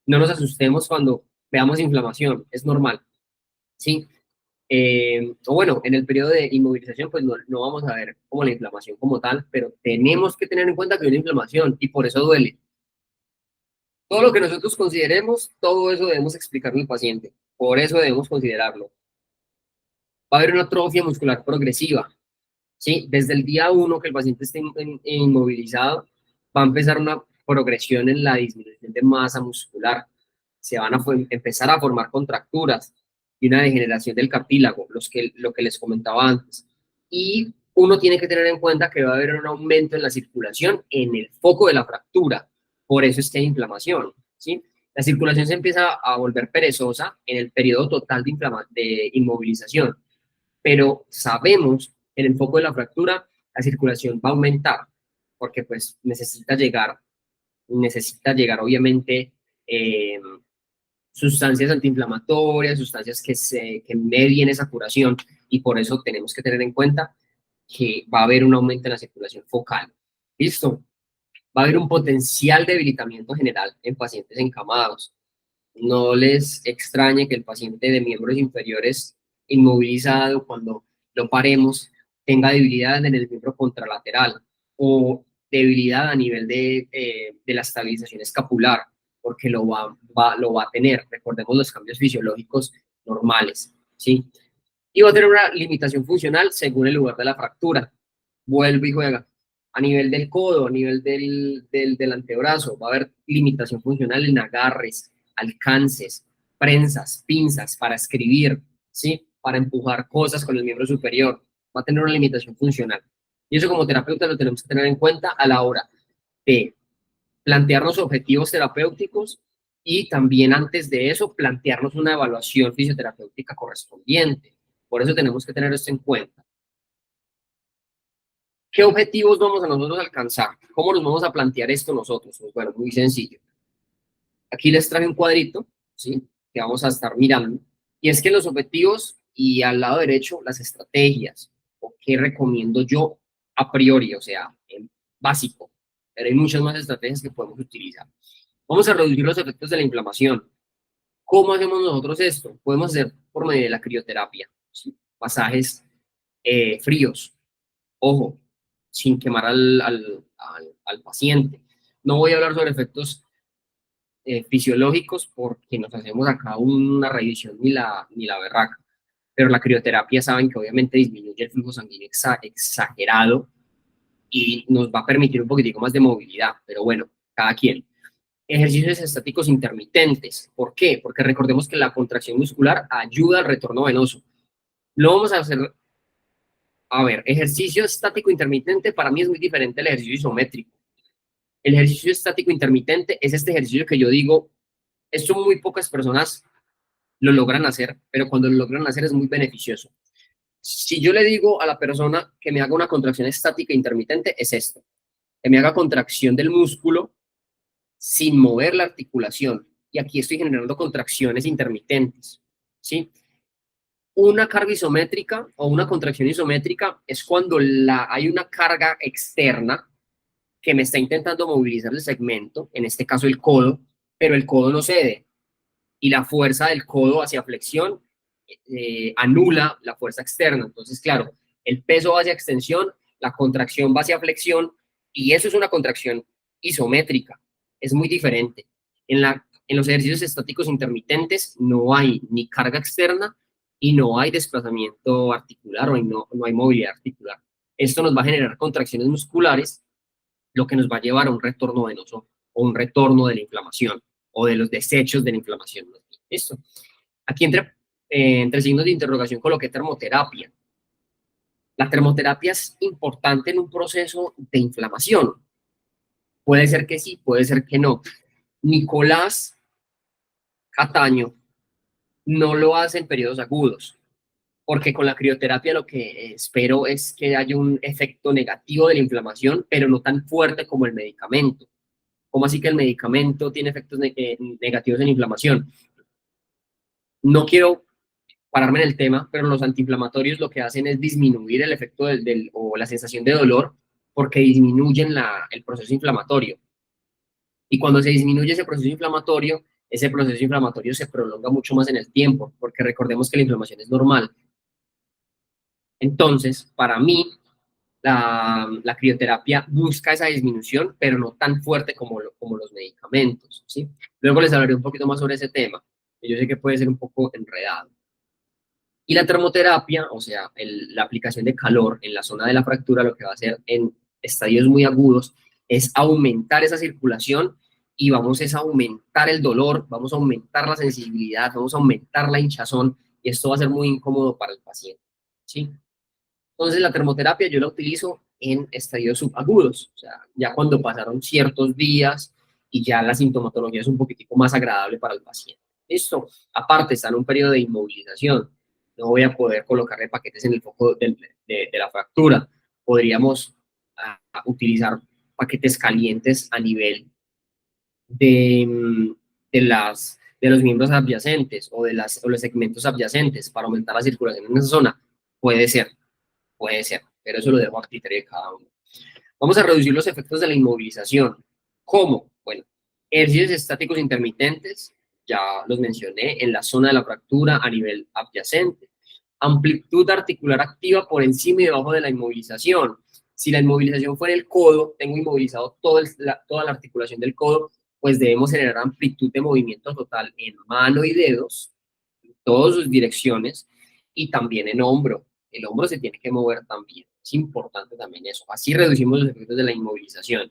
No nos asustemos cuando veamos inflamación, es normal, ¿sí? O bueno, en el periodo de inmovilización, pues no vamos a ver como la inflamación como tal, pero tenemos que tener en cuenta que hay una inflamación y por eso duele. Todo lo que nosotros consideremos, todo eso debemos explicarle al paciente. Por eso debemos considerarlo. Va a haber una atrofia muscular progresiva, ¿sí? Desde el día 1 que el paciente esté inmovilizado, va a empezar una progresión en la disminución de masa muscular. Se van a empezar a formar contracturas y una degeneración del cartílago, lo que les comentaba antes. Y uno tiene que tener en cuenta que va a haber un aumento en la circulación en el foco de la fractura. Por eso es que hay inflamación, ¿sí? La circulación se empieza a volver perezosa en el periodo total de inmovilización, pero sabemos que en el foco de la fractura la circulación va a aumentar, porque pues necesita llegar obviamente sustancias antiinflamatorias, sustancias que medien esa curación, y por eso tenemos que tener en cuenta que va a haber un aumento en la circulación focal. ¿Listo? Va a haber un potencial debilitamiento general en pacientes encamados. No les extrañe que el paciente de miembros inferiores inmovilizado, cuando lo paremos, tenga debilidad en el miembro contralateral o debilidad a nivel de la estabilización escapular, porque lo va a tener. Recordemos los cambios fisiológicos normales, ¿sí? Y va a tener una limitación funcional según el lugar de la fractura. Vuelve y juega. A nivel del codo, a nivel del antebrazo, va a haber limitación funcional en agarres, alcances, prensas, pinzas para escribir, ¿sí? Para empujar cosas con el miembro superior. Va a tener una limitación funcional. Y eso como terapeuta lo tenemos que tener en cuenta a la hora de plantearnos objetivos terapéuticos y también antes de eso plantearnos una evaluación fisioterapéutica correspondiente. Por eso tenemos que tener esto en cuenta. ¿Qué objetivos vamos a nosotros alcanzar? ¿Cómo nos vamos a plantear esto nosotros? Pues bueno, muy sencillo. Aquí les traje un cuadrito, ¿sí? Que vamos a estar mirando. Y es que los objetivos y al lado derecho las estrategias, o qué recomiendo yo a priori, o sea, en básico. Pero hay muchas más estrategias que podemos utilizar. Vamos a reducir los efectos de la inflamación. ¿Cómo hacemos nosotros esto? Podemos hacer por medio de la crioterapia, ¿sí? Masajes fríos, ojo, sin quemar al paciente. No voy a hablar sobre efectos fisiológicos porque nos hacemos acá una revisión ni la berraca, pero la crioterapia saben que obviamente disminuye el flujo sanguíneo exagerado y nos va a permitir un poquitico más de movilidad, pero bueno, cada quien. Ejercicios estáticos intermitentes. ¿Por qué? Porque recordemos que la contracción muscular ayuda al retorno venoso. Lo vamos a hacer, a ver, ejercicio estático intermitente para mí es muy diferente al ejercicio isométrico. El ejercicio estático intermitente es este ejercicio que yo digo, esto muy pocas personas lo logran hacer, pero cuando lo logran hacer es muy beneficioso. Si yo le digo a la persona que me haga una contracción estática intermitente, es esto, que me haga contracción del músculo sin mover la articulación. Y aquí estoy generando contracciones intermitentes, ¿sí? Una carga isométrica o una contracción isométrica es cuando hay una carga externa que me está intentando movilizar el segmento, en este caso el codo, pero el codo no cede y la fuerza del codo hacia flexión anula la fuerza externa. Entonces, claro, el peso va hacia extensión, la contracción va hacia flexión y eso es una contracción isométrica. Es muy diferente. En los ejercicios estáticos intermitentes no hay ni carga externa y no hay desplazamiento articular o no hay movilidad articular. Esto nos va a generar contracciones musculares, lo que nos va a llevar a un retorno venoso o un retorno de la inflamación o de los desechos de la inflamación. ¿Listo? Aquí entre signos de interrogación coloqué termoterapia. La termoterapia es importante en un proceso de inflamación. Puede ser que sí, puede ser que no. Nicolás Cataño no lo hace en periodos agudos, porque con la crioterapia lo que espero es que haya un efecto negativo de la inflamación, pero no tan fuerte como el medicamento. ¿Cómo así que el medicamento tiene efectos negativos en la inflamación? No quiero pararme en el tema, pero los antiinflamatorios lo que hacen es disminuir el efecto o la sensación de dolor porque disminuyen el proceso inflamatorio. Y cuando se disminuye ese proceso inflamatorio se prolonga mucho más en el tiempo, porque recordemos que la inflamación es normal. Entonces, para mí, la crioterapia busca esa disminución, pero no tan fuerte como los medicamentos, ¿sí? Luego les hablaré un poquito más sobre ese tema, que yo sé que puede ser un poco enredado. Y la termoterapia, o sea, la aplicación de calor en la zona de la fractura, lo que va a hacer en estadios muy agudos es aumentar esa circulación y vamos a aumentar el dolor, vamos a aumentar la sensibilidad, vamos a aumentar la hinchazón y esto va a ser muy incómodo para el paciente, ¿sí? Entonces la termoterapia yo la utilizo en estadios subagudos, o sea, ya cuando pasaron ciertos días y ya la sintomatología es un poquitico más agradable para el paciente. Listo. Aparte está en un periodo de inmovilización, no voy a poder colocarle paquetes en el foco de la fractura. Podríamos utilizar paquetes calientes a nivel de, de los miembros adyacentes o de los segmentos adyacentes para aumentar la circulación en esa zona. Puede ser, pero eso lo dejo a criterio de cada uno. Vamos a reducir los efectos de la inmovilización. ¿Cómo? Bueno, ejercicios estáticos intermitentes, ya los mencioné, en la zona de la fractura a nivel adyacente. Amplitud articular activa por encima y debajo de la inmovilización. Si la inmovilización fuera el codo, tengo inmovilizado toda la articulación del codo, pues debemos generar amplitud de movimiento total en mano y dedos, en todas sus direcciones, y también en hombro. El hombro se tiene que mover también. Es importante también eso. Así reducimos los efectos de la inmovilización.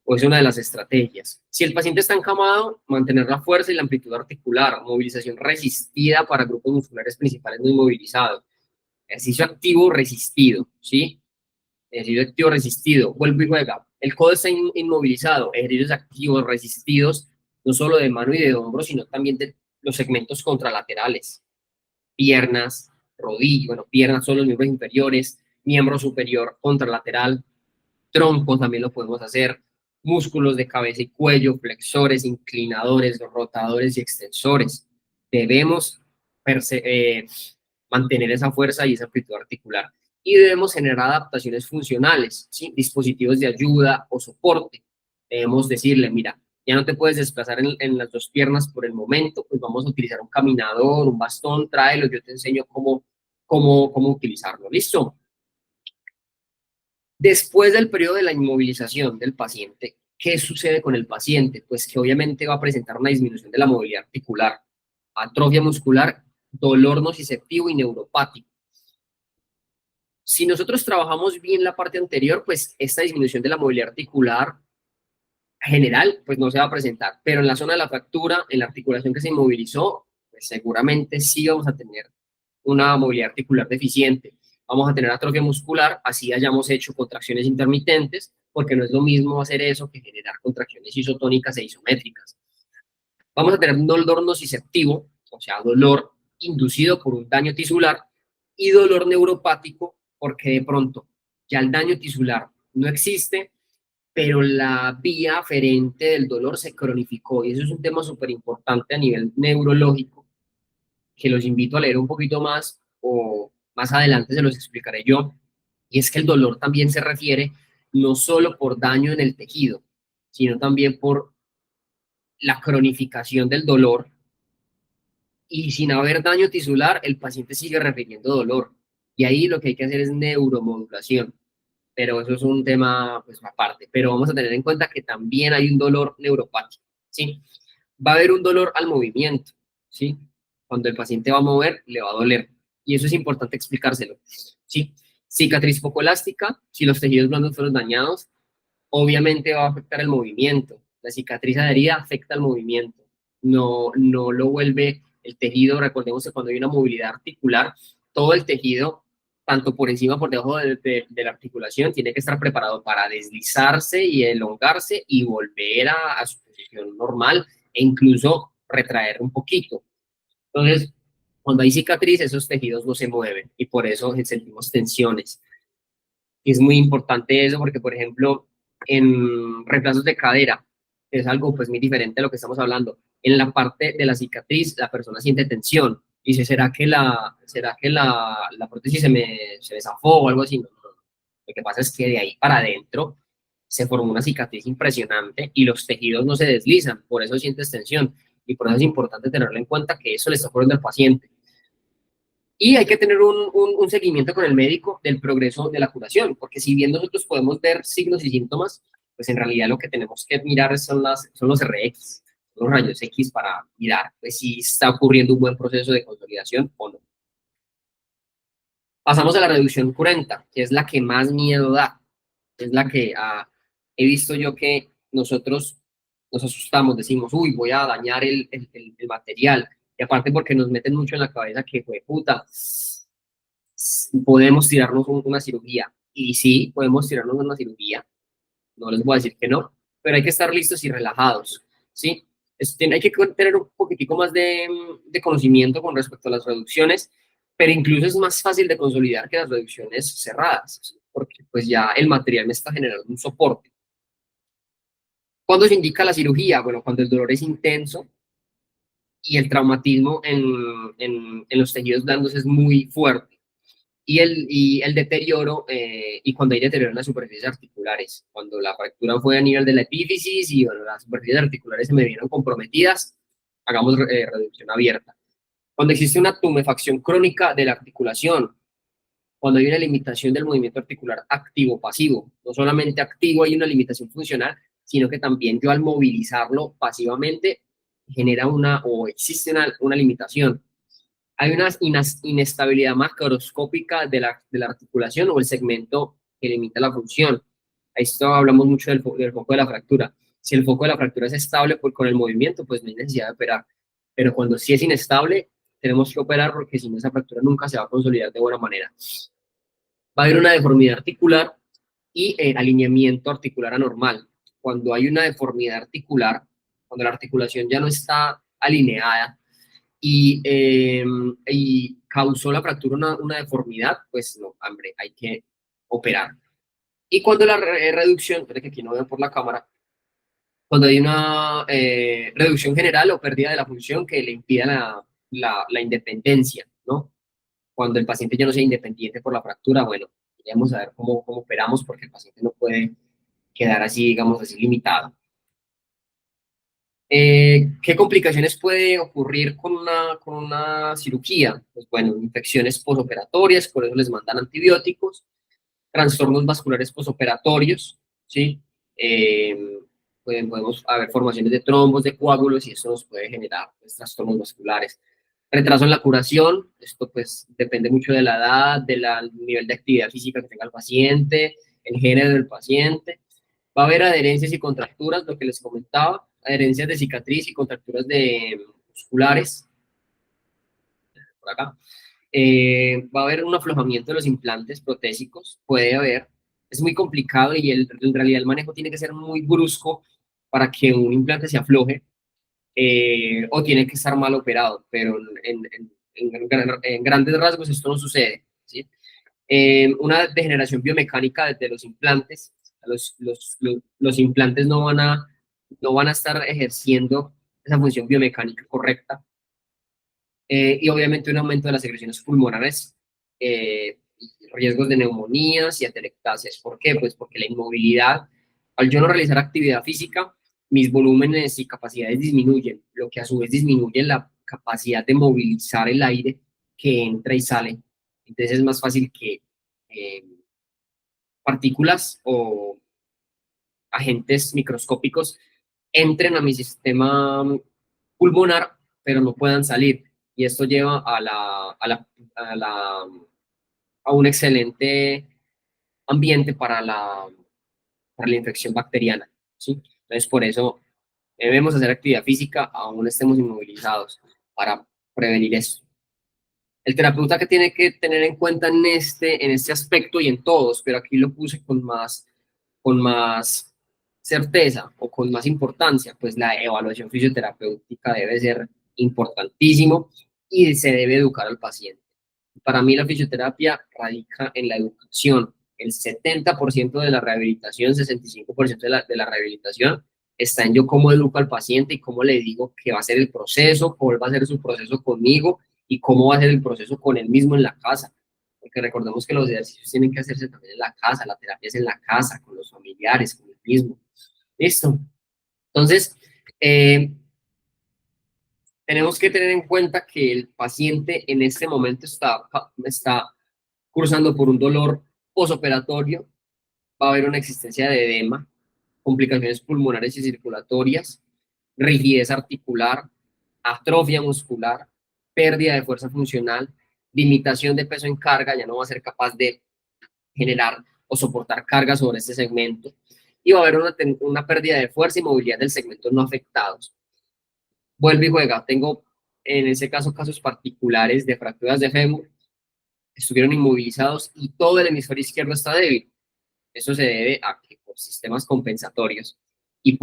O es una de las estrategias. Si el paciente está encamado, mantener la fuerza y la amplitud articular, movilización resistida para grupos musculares principales no inmovilizados. Ejercicio activo resistido, ¿sí? Ejercicio activo resistido. Vuelvo y juega. El codo está inmovilizado. Ejercicios activos resistidos, no solo de mano y de hombro, sino también de los segmentos contralaterales. Piernas, rodillas, bueno, piernas son los miembros inferiores, miembro superior contralateral, tronco también lo podemos hacer, músculos de cabeza y cuello, flexores, inclinadores, rotadores y extensores. Debemos mantener esa fuerza y esa amplitud articular. Y debemos generar adaptaciones funcionales, ¿sí? Dispositivos de ayuda o soporte. Debemos decirle, mira, ya no te puedes desplazar en las dos piernas por el momento, pues vamos a utilizar un caminador, un bastón, tráelo, yo te enseño cómo utilizarlo. ¿Listo? Después del periodo de la inmovilización del paciente, ¿qué sucede con el paciente? Pues que obviamente va a presentar una disminución de la movilidad articular, atrofia muscular, dolor nociceptivo y neuropático. Si nosotros trabajamos bien la parte anterior, pues esta disminución de la movilidad articular general, pues no se va a presentar, pero en la zona de la fractura, en la articulación que se inmovilizó, pues seguramente sí vamos a tener una movilidad articular deficiente. Vamos a tener atrofia muscular, así hayamos hecho contracciones intermitentes, porque no es lo mismo hacer eso que generar contracciones isotónicas e isométricas. Vamos a tener un dolor nociceptivo, o sea, dolor inducido por un daño tisular, y dolor neuropático, porque de pronto ya el daño tisular no existe, pero la vía aferente del dolor se cronificó, y eso es un tema súper importante a nivel neurológico, que los invito a leer un poquito más, o más adelante se los explicaré yo, y es que el dolor también se refiere no solo por daño en el tejido, sino también por la cronificación del dolor y sin haber daño tisular, el paciente sigue refiriendo dolor. Y ahí lo que hay que hacer es neuromodulación, pero eso es un tema pues aparte. Pero vamos a tener en cuenta que también hay un dolor neuropático, ¿sí? Va a haber un dolor al movimiento, ¿sí? Cuando el paciente va a mover, le va a doler. Y eso es importante explicárselo, ¿sí? Cicatriz focoelástica, si los tejidos blandos fueron dañados, obviamente va a afectar el movimiento. La cicatriz adherida afecta el movimiento, no lo vuelve el tejido. Recordemos que cuando hay una movilidad articular, todo el tejido, tanto por encima como por debajo de la articulación, tiene que estar preparado para deslizarse y elongarse y volver a su posición normal e incluso retraer un poquito. Entonces, cuando hay cicatriz, esos tejidos no se mueven y por eso sentimos tensiones. Y es muy importante eso porque, por ejemplo, en reemplazos de cadera, es algo pues muy diferente a lo que estamos hablando. En la parte de la cicatriz, la persona siente tensión. Y dice, ¿será que la prótesis se me zafó o algo así? No, no, no. Lo que pasa es que de ahí para adentro se formó una cicatriz impresionante y los tejidos no se deslizan, por eso sientes tensión. Y por eso es importante tenerlo en cuenta que eso le está ocurriendo al paciente. Y hay que tener un seguimiento con el médico del progreso de la curación, porque si bien nosotros podemos ver signos y síntomas, pues en realidad lo que tenemos que mirar son los RX, los rayos X para mirar pues, si está ocurriendo un buen proceso de consolidación o no. Pasamos a la reducción cruenta, que es la que más miedo da, es la que he visto yo que nosotros nos asustamos, decimos, uy, voy a dañar el material, y aparte porque nos meten mucho en la cabeza que, fue puta, podemos tirarnos una cirugía. Y sí, podemos tirarnos una cirugía, no les voy a decir que no, pero hay que estar listos y relajados, ¿sí? Hay que tener un poquitico más de conocimiento con respecto a las reducciones, pero incluso es más fácil de consolidar que las reducciones cerradas, ¿sí? Porque pues ya el material me está generando un soporte. ¿Cuándo se indica la cirugía? Bueno, cuando el dolor es intenso y el traumatismo en los tejidos blandos es muy fuerte. Y el deterioro, y cuando hay deterioro en las superficies articulares, cuando la fractura fue a nivel de la epífisis y bueno, las superficies articulares se me vieron comprometidas, hagamos reducción abierta. Cuando existe una tumefacción crónica de la articulación, cuando hay una limitación del movimiento articular activo-pasivo, no solamente activo hay una limitación funcional, sino que también yo al movilizarlo pasivamente genera o existe una limitación. Hay una inestabilidad macroscópica de la articulación o el segmento que limita la función. A esto hablamos mucho del foco de la fractura. Si el foco de la fractura es estable con el movimiento, pues no hay necesidad de operar. Pero cuando sí es inestable, tenemos que operar porque si no, esa fractura nunca se va a consolidar de buena manera. Va a haber una deformidad articular y alineamiento articular anormal. Cuando hay una deformidad articular, cuando la articulación ya no está alineada, y causó la fractura una deformidad, pues no, hombre, hay que operar. Y cuando la reducción, espera que aquí no veo por la cámara, cuando hay una reducción general o pérdida de la función que le impida la independencia, ¿no? Cuando el paciente ya no sea independiente por la fractura, bueno, vamos a ver cómo operamos porque el paciente no puede quedar así, digamos así, limitado. ¿Qué complicaciones puede ocurrir con una cirugía? Pues bueno, infecciones posoperatorias, por eso les mandan antibióticos, trastornos vasculares posoperatorios, ¿sí? Podemos haber formaciones de trombos, de coágulos, y eso nos puede generar pues, trastornos vasculares. Retraso en la curación, esto pues depende mucho de la edad, del nivel de actividad física que tenga el paciente, el género del paciente. Va a haber adherencias y contracturas, lo que les comentaba, adherencias de cicatriz y contracturas musculares, por acá. Va a haber un aflojamiento de los implantes protésicos, puede haber. Es muy complicado y en realidad el manejo tiene que ser muy brusco para que un implante se afloje, o tiene que estar mal operado, pero en grandes rasgos esto no sucede, ¿sí? Una degeneración biomecánica de los implantes. Los implantes no van a estar ejerciendo esa función biomecánica correcta. Y obviamente un aumento de las secreciones pulmonares, riesgos de neumonías y atelectasias. ¿Por qué? Pues porque la inmovilidad, al yo no realizar actividad física, mis volúmenes y capacidades disminuyen, lo que a su vez disminuye la capacidad de movilizar el aire que entra y sale. Entonces es más fácil que eh, partículas o agentes microscópicos entren a mi sistema pulmonar, pero no puedan salir. Y esto lleva a un excelente ambiente para la infección bacteriana, ¿sí? Entonces, por eso debemos hacer actividad física aún estemos inmovilizados para prevenir esto. El terapeuta que tiene que tener en cuenta en este aspecto y en todos, pero aquí lo puse con más certeza o con más importancia, pues la evaluación fisioterapéutica debe ser importantísimo y se debe educar al paciente. Para mí la fisioterapia radica en la educación. El 70% de la rehabilitación, 65% de la rehabilitación está en yo cómo educo al paciente y cómo le digo que va a ser el proceso, cuál va a ser su proceso conmigo y cómo va a ser el proceso con él mismo en la casa. Porque recordemos que los ejercicios tienen que hacerse también en la casa, la terapia es en la casa, con los familiares, con el mismo. ¿Listo? Entonces, tenemos que tener en cuenta que el paciente en este momento está cursando por un dolor posoperatorio, va a haber una existencia de edema, complicaciones pulmonares y circulatorias, rigidez articular, atrofia muscular, pérdida de fuerza funcional, limitación de peso en carga, ya no va a ser capaz de generar o soportar carga sobre este segmento, y va a haber una pérdida de fuerza y movilidad del segmento no afectados. Vuelve y juega. Tengo en ese caso casos particulares de fracturas de fémur, estuvieron inmovilizados y todo el hemisferio izquierdo está débil. Eso se debe a que por sistemas compensatorios y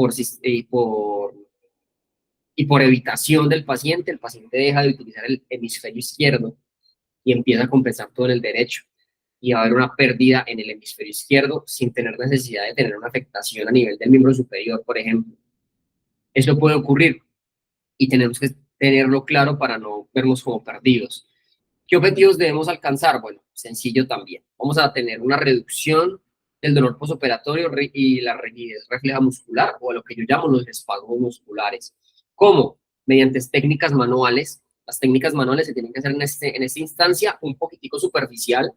y por evitación del paciente, el paciente deja de utilizar el hemisferio izquierdo y empieza a compensar todo en el derecho. Y va a haber una pérdida en el hemisferio izquierdo sin tener necesidad de tener una afectación a nivel del miembro superior, por ejemplo. Eso puede ocurrir y tenemos que tenerlo claro para no vernos como perdidos. ¿Qué objetivos debemos alcanzar? Bueno, sencillo también. Vamos a tener una reducción del dolor postoperatorio y la rigidez refleja muscular, o lo que yo llamo los espasmos musculares. ¿Cómo? Mediante técnicas manuales. Las técnicas manuales se tienen que hacer en esta instancia un poquitico superficial,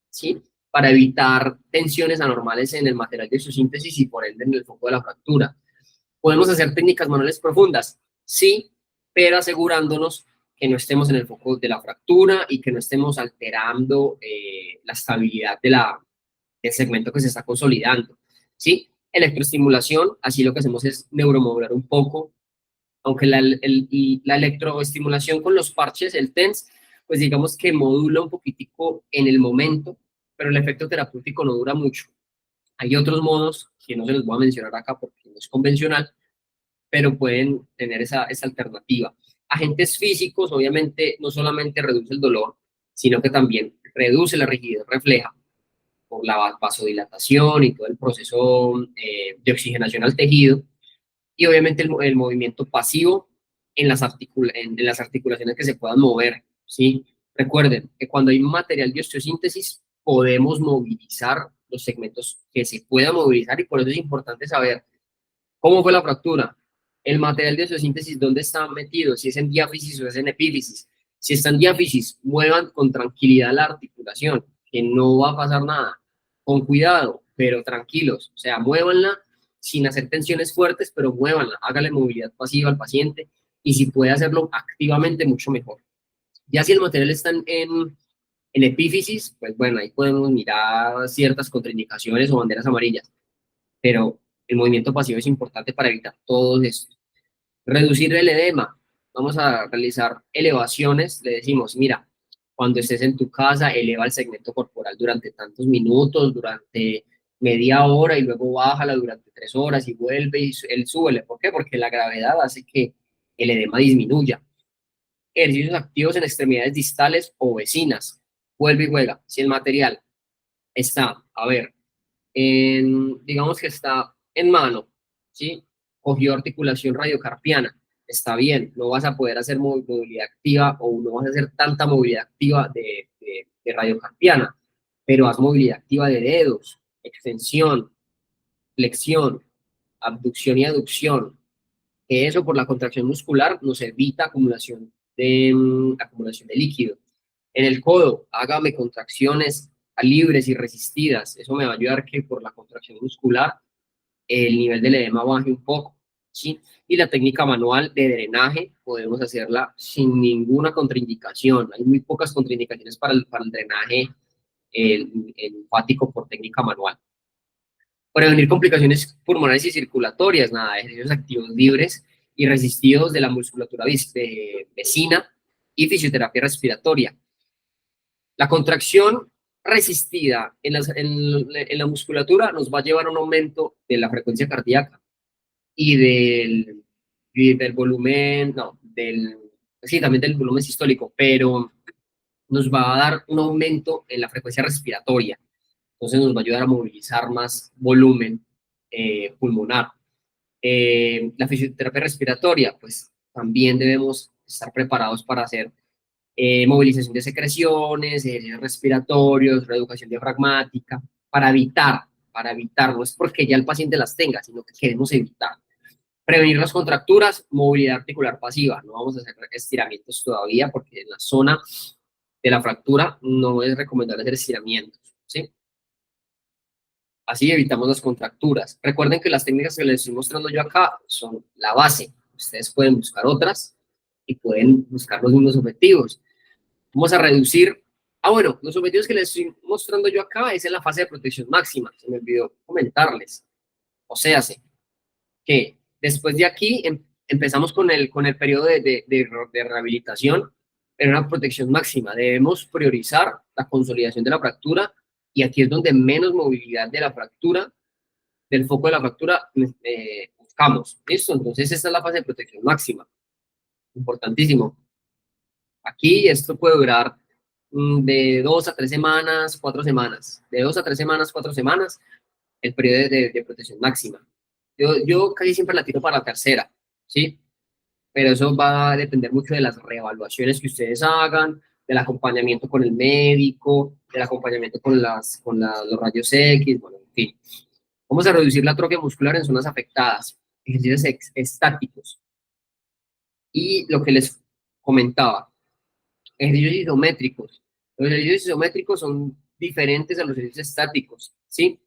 ¿sí? Para evitar tensiones anormales en el material de su síntesis y por ende en el foco de la fractura. ¿Podemos hacer técnicas manuales profundas? Sí, pero asegurándonos que no estemos en el foco de la fractura y que no estemos alterando la estabilidad del segmento que se está consolidando. ¿Sí? Electroestimulación, así lo que hacemos es neuromodular un poco, aunque la electroestimulación con los parches, el TENS, pues digamos que modula un poquitico en el momento, pero el efecto terapéutico no dura mucho. Hay otros modos que no se los voy a mencionar acá porque no es convencional, pero pueden tener esa alternativa. Agentes físicos, obviamente, no solamente reduce el dolor, sino que también reduce la rigidez refleja por la vasodilatación y todo el proceso de oxigenación al tejido, y obviamente el movimiento pasivo en en las articulaciones que se puedan mover, ¿sí? Recuerden que cuando hay material de osteosíntesis, podemos movilizar los segmentos que se puedan movilizar, y por eso es importante saber cómo fue la fractura, el material de osteosíntesis, dónde está metido, si es en diáfisis o es en epífisis. Si está en diáfisis, muevan con tranquilidad la articulación, que no va a pasar nada. Con cuidado, pero tranquilos. O sea, muévanla sin hacer tensiones fuertes, pero muévanla. Hágale movilidad pasiva al paciente y si puede hacerlo activamente, mucho mejor. Ya si el material está en epífisis, pues bueno, ahí podemos mirar ciertas contraindicaciones o banderas amarillas, pero el movimiento pasivo es importante para evitar todo esto. Reducir el edema. Vamos a realizar elevaciones. Le decimos, mira, cuando estés en tu casa, eleva el segmento corporal durante tantos minutos, durante media hora y luego bájala durante 3 horas y vuelve y él súbele. ¿Por qué? Porque la gravedad hace que el edema disminuya. Ejercicios activos en extremidades distales o vecinas. Vuelve y juega. Si el material está, a ver, digamos que está en mano, ¿sí? Cogió articulación radiocarpiana, está bien, no vas a poder hacer movilidad activa o no vas a hacer tanta movilidad activa de radiocarpiana, pero haz movilidad activa de dedos, extensión, flexión, abducción y aducción, que eso por la contracción muscular nos evita acumulación de líquido. En el codo, hágame contracciones libres y resistidas. Eso me va a ayudar que por la contracción muscular el nivel del edema baje un poco, ¿sí? Y la técnica manual de drenaje podemos hacerla sin ninguna contraindicación. Hay muy pocas contraindicaciones para el drenaje el linfático por técnica manual. Prevenir complicaciones pulmonares y circulatorias, nada, ejercicios activos libres y resistidos de la musculatura vecina y fisioterapia respiratoria. La contracción resistida en la musculatura nos va a llevar a un aumento de la frecuencia cardíaca y del volumen, no, sí, también del volumen sistólico, pero nos va a dar un aumento en la frecuencia respiratoria. Entonces nos va a ayudar a movilizar más volumen pulmonar. La fisioterapia respiratoria, pues también debemos estar preparados para hacer movilización de secreciones, ejercicios respiratorios, reeducación diafragmática, para evitar, no es porque ya el paciente las tenga, sino que queremos evitar. Prevenir las contracturas, movilidad articular pasiva. No vamos a hacer estiramientos todavía porque en la zona de la fractura no es recomendable hacer estiramientos, ¿sí? Así evitamos las contracturas. Recuerden que las técnicas que les estoy mostrando yo acá son la base. Ustedes pueden buscar otras y pueden buscar los mismos objetivos. Vamos a reducir. Bueno, los objetivos que les estoy mostrando yo acá es en la fase de protección máxima. Se me olvidó comentarles. O sea, que después de aquí empezamos con el periodo de rehabilitación en una protección máxima. Debemos priorizar la consolidación de la fractura y aquí es donde menos movilidad de la fractura, del foco de la fractura, buscamos. ¿Listo? Entonces esta es la fase de protección máxima. Importantísimo. Aquí esto puede durar de 2 a 3 semanas, 4 semanas. De 2 a 3 semanas, 4 semanas, el periodo de protección máxima. Yo casi siempre la tiro para la tercera, ¿sí? Pero eso va a depender mucho de las reevaluaciones que ustedes hagan, del acompañamiento con el médico, del acompañamiento con los rayos X, bueno, en fin. Vamos a reducir la atrofia muscular en zonas afectadas, ejercicios estáticos. Y lo que les comentaba, ejercicios isométricos. Los ejercicios isométricos son diferentes a los ejercicios estáticos, ¿sí?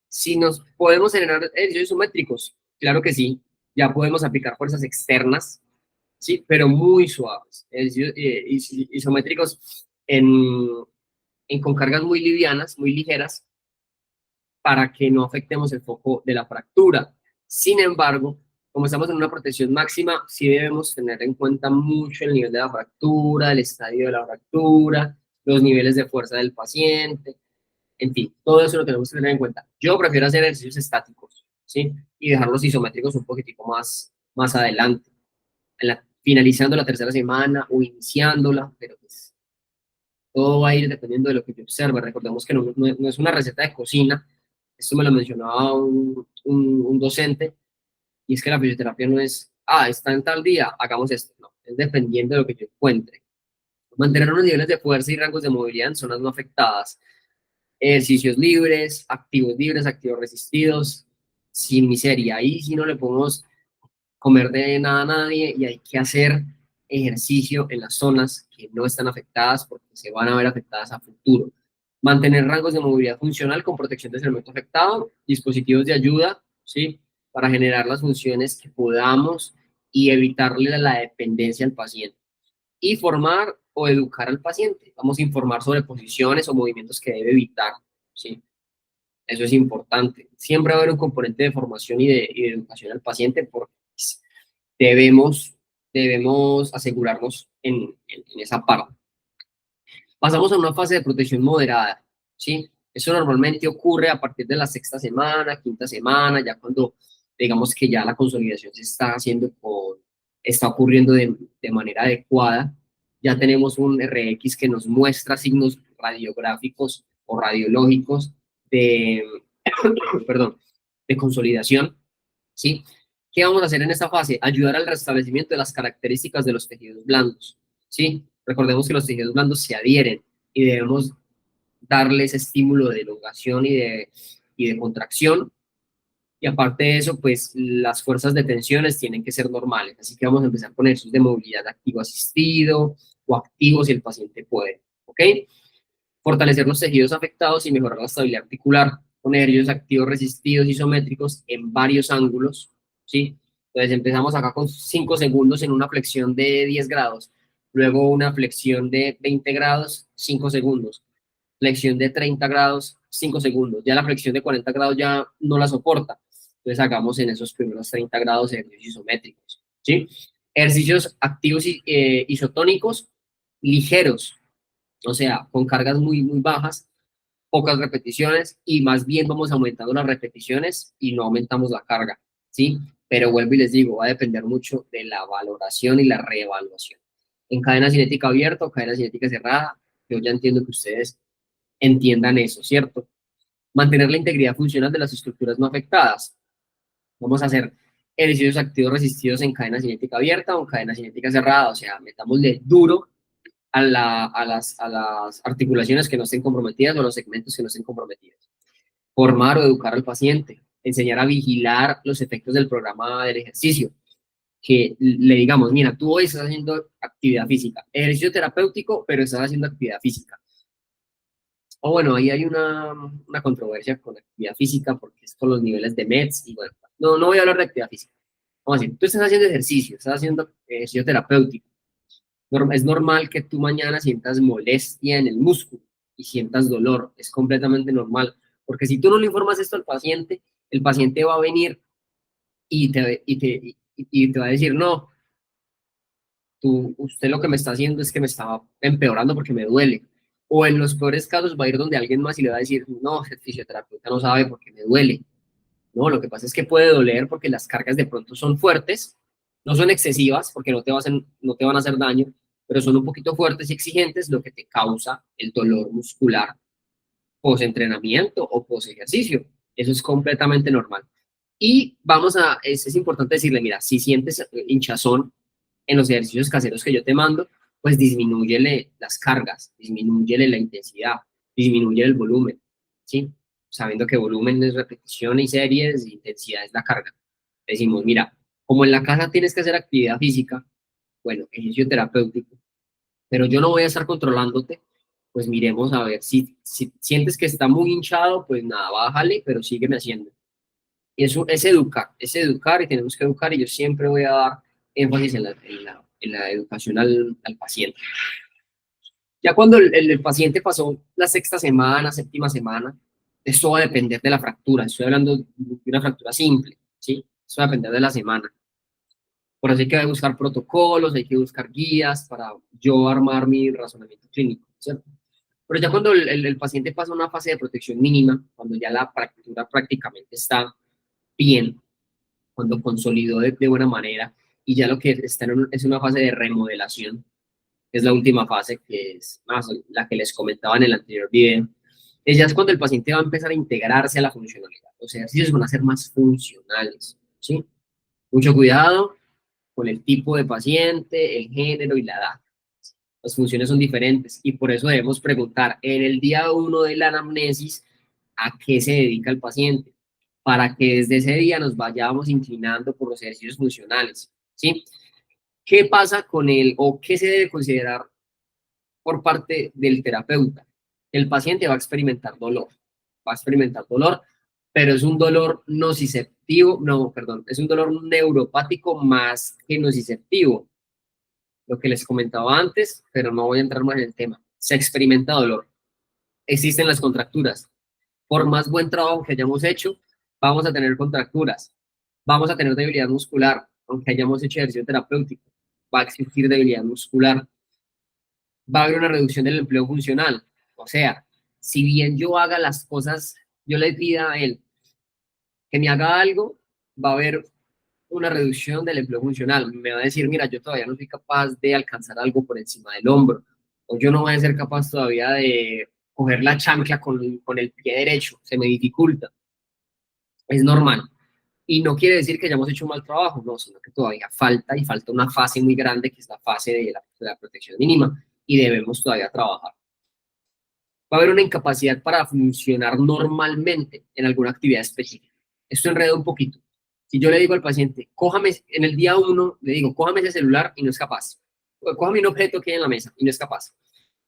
Si nos podemos generar ejercicios isométricos, claro que sí, ya podemos aplicar fuerzas externas, sí, pero muy suaves. Isométricos con cargas muy livianas, muy ligeras, para que no afectemos el foco de la fractura. Sin embargo, como estamos en una protección máxima, sí debemos tener en cuenta mucho el nivel de la fractura, el estadio de la fractura, los niveles de fuerza del paciente, en fin, todo eso lo tenemos que tener en cuenta. Yo prefiero hacer ejercicios estáticos, ¿sí? Y dejar los isométricos un poquitico más adelante, finalizando la tercera semana o iniciándola, pero pues todo va a ir dependiendo de lo que yo observe. Recordemos que no es una receta de cocina, esto me lo mencionaba un docente, y es que la fisioterapia no es, está en tal día, hagamos esto, no, es dependiendo de lo que yo encuentre. Mantener unos niveles de fuerza y rangos de movilidad en zonas no afectadas, ejercicios libres, activos resistidos, sin miseria. Ahí sí no le podemos comer de nada a nadie y hay que hacer ejercicio en las zonas que no están afectadas porque se van a ver afectadas a futuro. Mantener rangos de movilidad funcional con protección del segmento afectado, dispositivos de ayuda, ¿sí? Para generar las funciones que podamos y evitarle la dependencia al paciente. Y formar o educar al paciente. Vamos a informar sobre posiciones o movimientos que debe evitar, ¿sí? Eso es importante. Siempre va a haber un componente de formación y de educación al paciente porque debemos, debemos asegurarnos en esa parte. Pasamos a una fase de protección moderada, ¿sí? Eso normalmente ocurre a partir de la sexta semana, quinta semana, ya cuando digamos que ya la consolidación se está haciendo está ocurriendo de manera adecuada. Ya tenemos un RX que nos muestra signos radiográficos o radiológicos de, perdón, de consolidación, ¿sí? ¿Qué vamos a hacer en esta fase? Ayudar al restablecimiento de las características de los tejidos blandos, ¿sí? Recordemos que los tejidos blandos se adhieren y debemos darles estímulo de elongación y de contracción Y aparte de eso, pues las fuerzas de tensiones tienen que ser normales. Así que vamos a empezar con ejercicios de movilidad activo asistido o activo si el paciente puede. ¿Ok? Fortalecer los tejidos afectados y mejorar la estabilidad articular con ejercicios activos resistidos isométricos en varios ángulos. ¿Sí? Entonces empezamos acá con 5 segundos en una flexión de 10 grados. Luego una flexión de 20 grados, 5 segundos. Flexión de 30 grados, 5 segundos. Ya la flexión de 40 grados ya no la soporta. Entonces hagamos en esos primeros 30 grados ejercicios isométricos. ¿Sí? Ejercicios activos isotónicos ligeros, o sea, con cargas muy bajas, pocas repeticiones y más bien vamos aumentando las repeticiones y no aumentamos la carga, ¿sí? Pero vuelvo y les digo, va a depender mucho de la valoración y la reevaluación. En cadena cinética abierta o cadena cinética cerrada, yo ya entiendo que ustedes entiendan eso, ¿cierto? Mantener la integridad funcional de las estructuras no afectadas. Vamos a hacer ejercicios activos resistidos en cadena cinética abierta o en cadena cinética cerrada, o sea, metámosle duro a las articulaciones que no estén comprometidas o a los segmentos que no estén comprometidos. Formar o educar al paciente, enseñar a vigilar los efectos del programa del ejercicio, que le digamos, mira, tú hoy estás haciendo actividad física, ejercicio terapéutico, pero estás haciendo actividad física. O bueno, ahí hay una controversia con la actividad física porque es con los niveles de METs y bueno, no voy a hablar de actividad física. Vamos a decir, tú estás haciendo ejercicio, estás haciendo ejercicio terapéutico. Es normal que tú mañana sientas molestia en el músculo y sientas dolor, es completamente normal, porque si tú no le informas esto al paciente, el paciente va a venir y te va a decir, no, usted lo que me está haciendo es que me está empeorando porque me duele. O en los peores casos va a ir donde alguien más y le va a decir, no, el fisioterapeuta no sabe porque me duele. No, lo que pasa es que puede doler porque las cargas de pronto son fuertes, no son excesivas porque no te van a hacer daño, pero son un poquito fuertes y exigentes, lo que te causa el dolor muscular post-entrenamiento o post-ejercicio. Eso es completamente normal. Y es importante decirle, mira, si sientes hinchazón en los ejercicios caseros que yo te mando, pues disminúyele las cargas, disminúyele la intensidad, disminúyele el volumen, ¿sí? Sabiendo que volumen es repetición y series, y intensidad es la carga. Decimos, mira, como en la casa tienes que hacer actividad física, bueno, ejercicio terapéutico, pero yo no voy a estar controlándote, pues miremos a ver, si sientes que está muy hinchado, pues nada, bájale, pero sígueme haciendo. Y eso es educar y tenemos que educar y yo siempre voy a dar énfasis en la educación al paciente. Ya cuando el paciente pasó la sexta semana, séptima semana, esto va a depender de la fractura. Estoy hablando de una fractura simple, ¿sí? Esto va a depender de la semana. Por eso hay que buscar protocolos, hay que buscar guías para yo armar mi razonamiento clínico, ¿cierto? Pero ya cuando el paciente pasa una fase de protección mínima, cuando ya la fractura prácticamente está bien, cuando consolidó de buena manera y ya lo que está es una fase de remodelación, es la última fase, que es más la que les comentaba en el anterior video, ya es cuando el paciente va a empezar a integrarse a la funcionalidad. Los ejercicios van a ser más funcionales, ¿sí? Mucho cuidado con el tipo de paciente, el género y la edad. Las funciones son diferentes y por eso debemos preguntar en el día 1 de la anamnesis a qué se dedica el paciente, para que desde ese día nos vayamos inclinando por los ejercicios funcionales, ¿sí? ¿Qué pasa con él o qué se debe considerar por parte del terapeuta? El paciente va a experimentar dolor, pero es un dolor nociceptivo, no, perdón, es un dolor neuropático más que nociceptivo, lo que les comentaba antes, pero no voy a entrar más en el tema. Se experimenta dolor, existen las contracturas. Por más buen trabajo que hayamos hecho, vamos a tener contracturas, vamos a tener debilidad muscular, aunque hayamos hecho ejercicio terapéutico, va a existir debilidad muscular, va a haber una reducción del empleo funcional. O sea, si bien yo haga las cosas, yo le pida a él que me haga algo, va a haber una reducción del empleo funcional. Me va a decir, mira, yo todavía no soy capaz de alcanzar algo por encima del hombro, o yo no voy a ser capaz todavía de coger la chancla con el pie derecho, se me dificulta. Es normal. Y no quiere decir que hayamos hecho un mal trabajo, no, sino que todavía falta una fase muy grande, que es la fase de la protección mínima, y debemos todavía trabajar. Va a haber una incapacidad para funcionar normalmente en alguna actividad específica. Esto enreda un poquito. Si yo le digo al paciente, cójame, en el día 1, le digo, cójame ese celular y no es capaz. O cójame un objeto que hay en la mesa y no es capaz.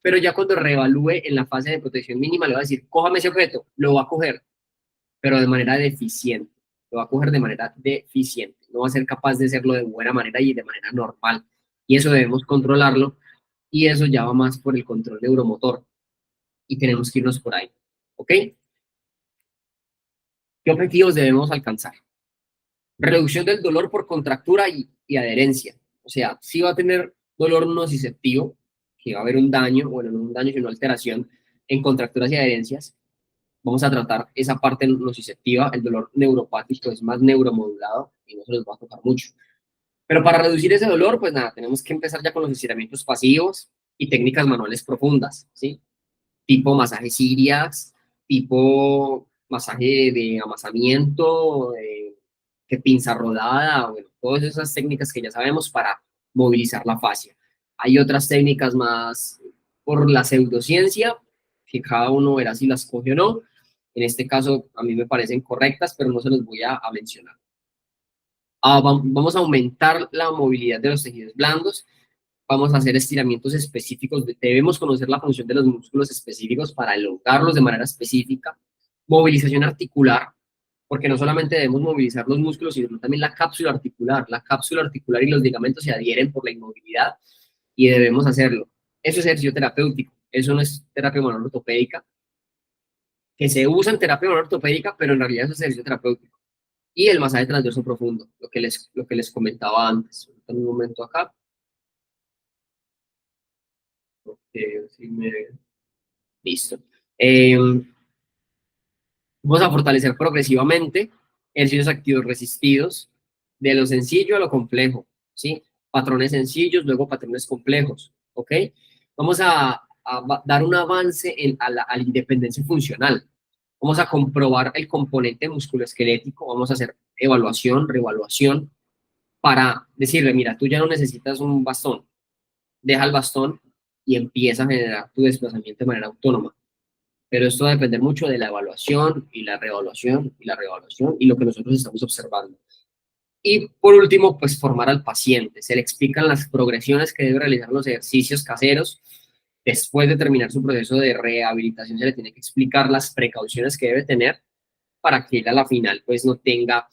Pero ya cuando reevalúe en la fase de protección mínima, le va a decir, cójame ese objeto, lo va a coger, pero de manera deficiente. Lo va a coger de manera deficiente. No va a ser capaz de hacerlo de buena manera y de manera normal. Y eso debemos controlarlo. Y eso ya va más por el control neuromotor. Y tenemos que irnos por ahí. ¿Ok? ¿Qué objetivos debemos alcanzar? Reducción del dolor por contractura y adherencia. O sea, si va a tener dolor nociceptivo, que va a haber un daño, bueno, no un daño, sino alteración en contracturas y adherencias. Vamos a tratar esa parte nociceptiva. El dolor neuropático es más neuromodulado y no se los va a tocar mucho. Pero para reducir ese dolor, pues nada, tenemos que empezar ya con los estiramientos pasivos y técnicas manuales profundas, ¿sí? Tipo masajes iliacs, tipo masaje de amasamiento, que pinza rodada, bueno, todas esas técnicas que ya sabemos para movilizar la fascia. Hay otras técnicas más por la pseudociencia, que cada uno verá si las coge o no. En este caso, a mí me parecen correctas, pero no se los voy a mencionar. Vamos a aumentar la movilidad de los tejidos blandos. Vamos a hacer estiramientos específicos. Debemos conocer la función de los músculos específicos para elongarlos de manera específica. Movilización articular, porque no solamente debemos movilizar los músculos, sino también la cápsula articular. La cápsula articular y los ligamentos se adhieren por la inmovilidad y debemos hacerlo. Eso es ejercicio terapéutico, eso no es terapia manual ortopédica, que se usa en terapia manual ortopédica, pero en realidad eso es ejercicio terapéutico. Y el masaje transverso profundo, lo que les comentaba antes. En un momento acá. Sí listo. Vamos a fortalecer progresivamente ejercicios activos resistidos, de lo sencillo a lo complejo, ¿sí? Patrones sencillos, luego patrones complejos, ¿ok? Vamos a dar un avance a la independencia funcional. Vamos a comprobar el componente musculoesquelético, vamos a hacer evaluación, reevaluación, para decirle, mira, tú ya no necesitas un bastón, deja el bastón y empieza a generar tu desplazamiento de manera autónoma. Pero esto va a depender mucho de la evaluación y la reevaluación y la reevaluación y lo que nosotros estamos observando. Y por último, pues formar al paciente. Se le explican las progresiones que debe realizar los ejercicios caseros. Después de terminar su proceso de rehabilitación, se le tiene que explicar las precauciones que debe tener para que él a la final pues no tenga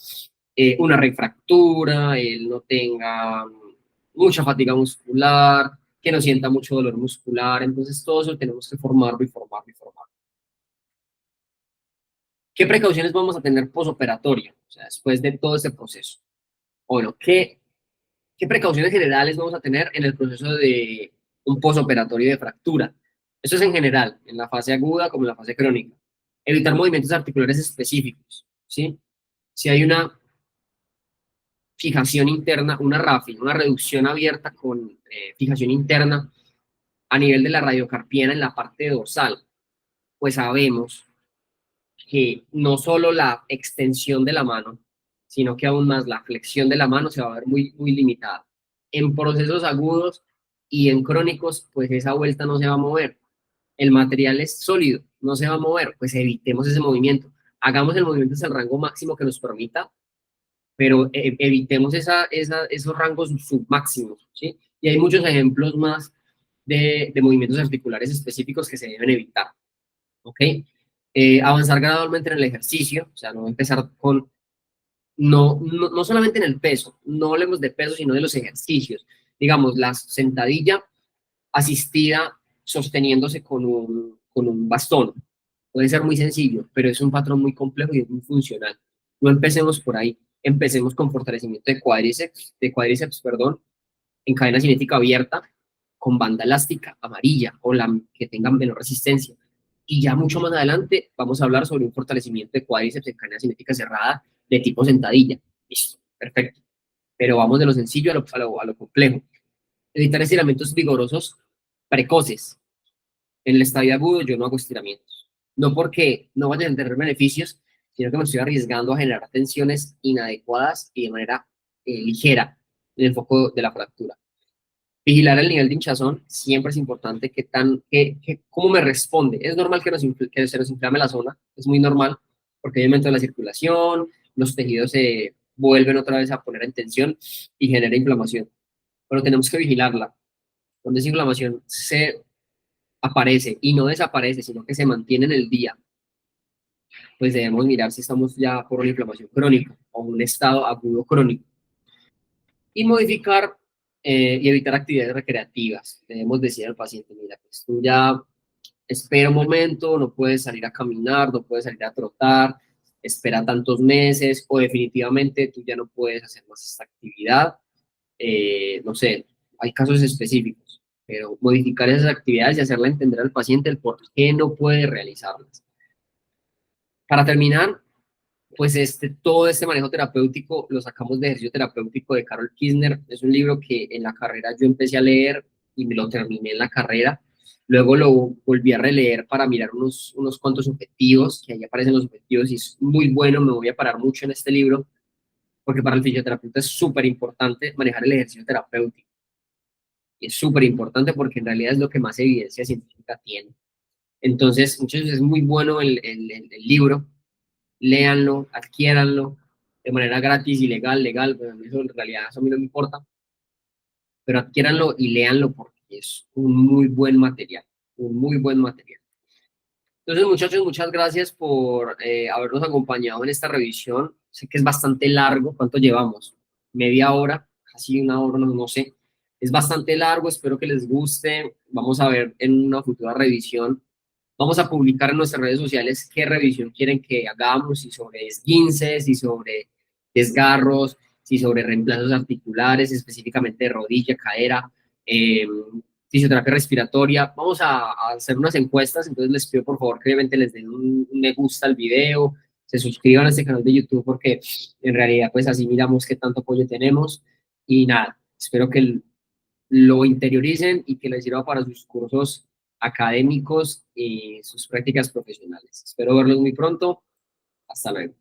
una refractura, él no tenga mucha fatiga muscular, que no sienta mucho dolor muscular. Entonces todo eso tenemos que formarlo y formarlo y formarlo. ¿Qué precauciones vamos a tener posoperatorio? O sea, después de todo este proceso. Bueno, ¿qué precauciones generales vamos a tener en el proceso de un posoperatorio de fractura? Eso es en general, en la fase aguda como en la fase crónica. Evitar movimientos articulares específicos, ¿sí? Si hay una fijación interna, una RAFI, una reducción abierta con fijación interna a nivel de la radiocarpiana en la parte dorsal, pues sabemos que no solo la extensión de la mano, sino que aún más la flexión de la mano se va a ver muy, muy limitada. En procesos agudos y en crónicos, pues esa vuelta no se va a mover. El material es sólido, no se va a mover, pues evitemos ese movimiento. Hagamos el movimiento hasta el rango máximo que nos permita, pero evitemos esos rangos submáximos, ¿sí? Y hay muchos ejemplos más de movimientos articulares específicos que se deben evitar, ¿ok? Avanzar gradualmente en el ejercicio, o sea, no empezar con, no solamente en el peso, no hablemos de peso, sino de los ejercicios. Digamos, la sentadilla asistida sosteniéndose con un bastón. Puede ser muy sencillo, pero es un patrón muy complejo y es muy funcional. No empecemos por ahí, empecemos con fortalecimiento de cuádriceps, perdón, en cadena cinética abierta, con banda elástica amarilla o la que tenga menor resistencia. Y ya mucho más adelante vamos a hablar sobre un fortalecimiento de cuádriceps en cadena cinética cerrada de tipo sentadilla. Listo, perfecto. Pero vamos de lo sencillo a lo complejo. Evitar estiramientos vigorosos precoces. En el estadio agudo yo no hago estiramientos. No porque no vayan a tener beneficios, sino que me estoy arriesgando a generar tensiones inadecuadas y de manera ligera en el foco de la fractura. Vigilar el nivel de hinchazón siempre es importante. ¿Cómo me responde? Es normal que se nos inflame la zona, es muy normal, porque hay aumento de la circulación, los tejidos se vuelven otra vez a poner en tensión y genera inflamación. Pero tenemos que vigilarla. Cuando esa inflamación se aparece y no desaparece, sino que se mantiene en el día, pues debemos mirar si estamos ya por una inflamación crónica o un estado agudo crónico. Y modificar y evitar actividades recreativas. Debemos decir al paciente, mira, pues tú ya espera un momento, no puedes salir a caminar, no puedes salir a trotar, espera tantos meses o definitivamente tú ya no puedes hacer más esta actividad. No sé, hay casos específicos, pero modificar esas actividades y hacerle entender al paciente el por qué no puede realizarlas. Para terminar, pues todo este manejo terapéutico lo sacamos de Ejercicio Terapéutico de Carol Kirchner. Es un libro que en la carrera yo empecé a leer y me lo terminé en la carrera. Luego lo volví a releer para mirar unos cuantos objetivos, que ahí aparecen los objetivos y es muy bueno, me voy a parar mucho en este libro, porque para el fisioterapeuta es súper importante manejar el ejercicio terapéutico. Y es súper importante porque en realidad es lo que más evidencia científica tiene. Entonces, muchas veces es muy bueno el libro, léanlo, adquiéranlo de manera gratis y legal, pero eso en realidad eso a mí no me importa, pero adquiéranlo y léanlo porque es un muy buen material, un muy buen material. Entonces, muchachos, muchas gracias por habernos acompañado en esta revisión. Sé que es bastante largo. ¿Cuánto llevamos? Media hora, casi una hora, no sé. Es bastante largo, espero que les guste. Vamos a ver en una futura revisión. Vamos a publicar en nuestras redes sociales qué revisión quieren que hagamos, si sobre esguinces, si sobre desgarros, si sobre reemplazos articulares, específicamente de rodilla, cadera, fisioterapia respiratoria. Vamos a hacer unas encuestas, entonces les pido por favor que obviamente les den un me gusta al video, se suscriban a este canal de YouTube porque en realidad pues así miramos qué tanto apoyo tenemos y nada, espero que lo interioricen y que les sirva para sus cursos académicos y sus prácticas profesionales. Espero verlos muy pronto. Hasta luego.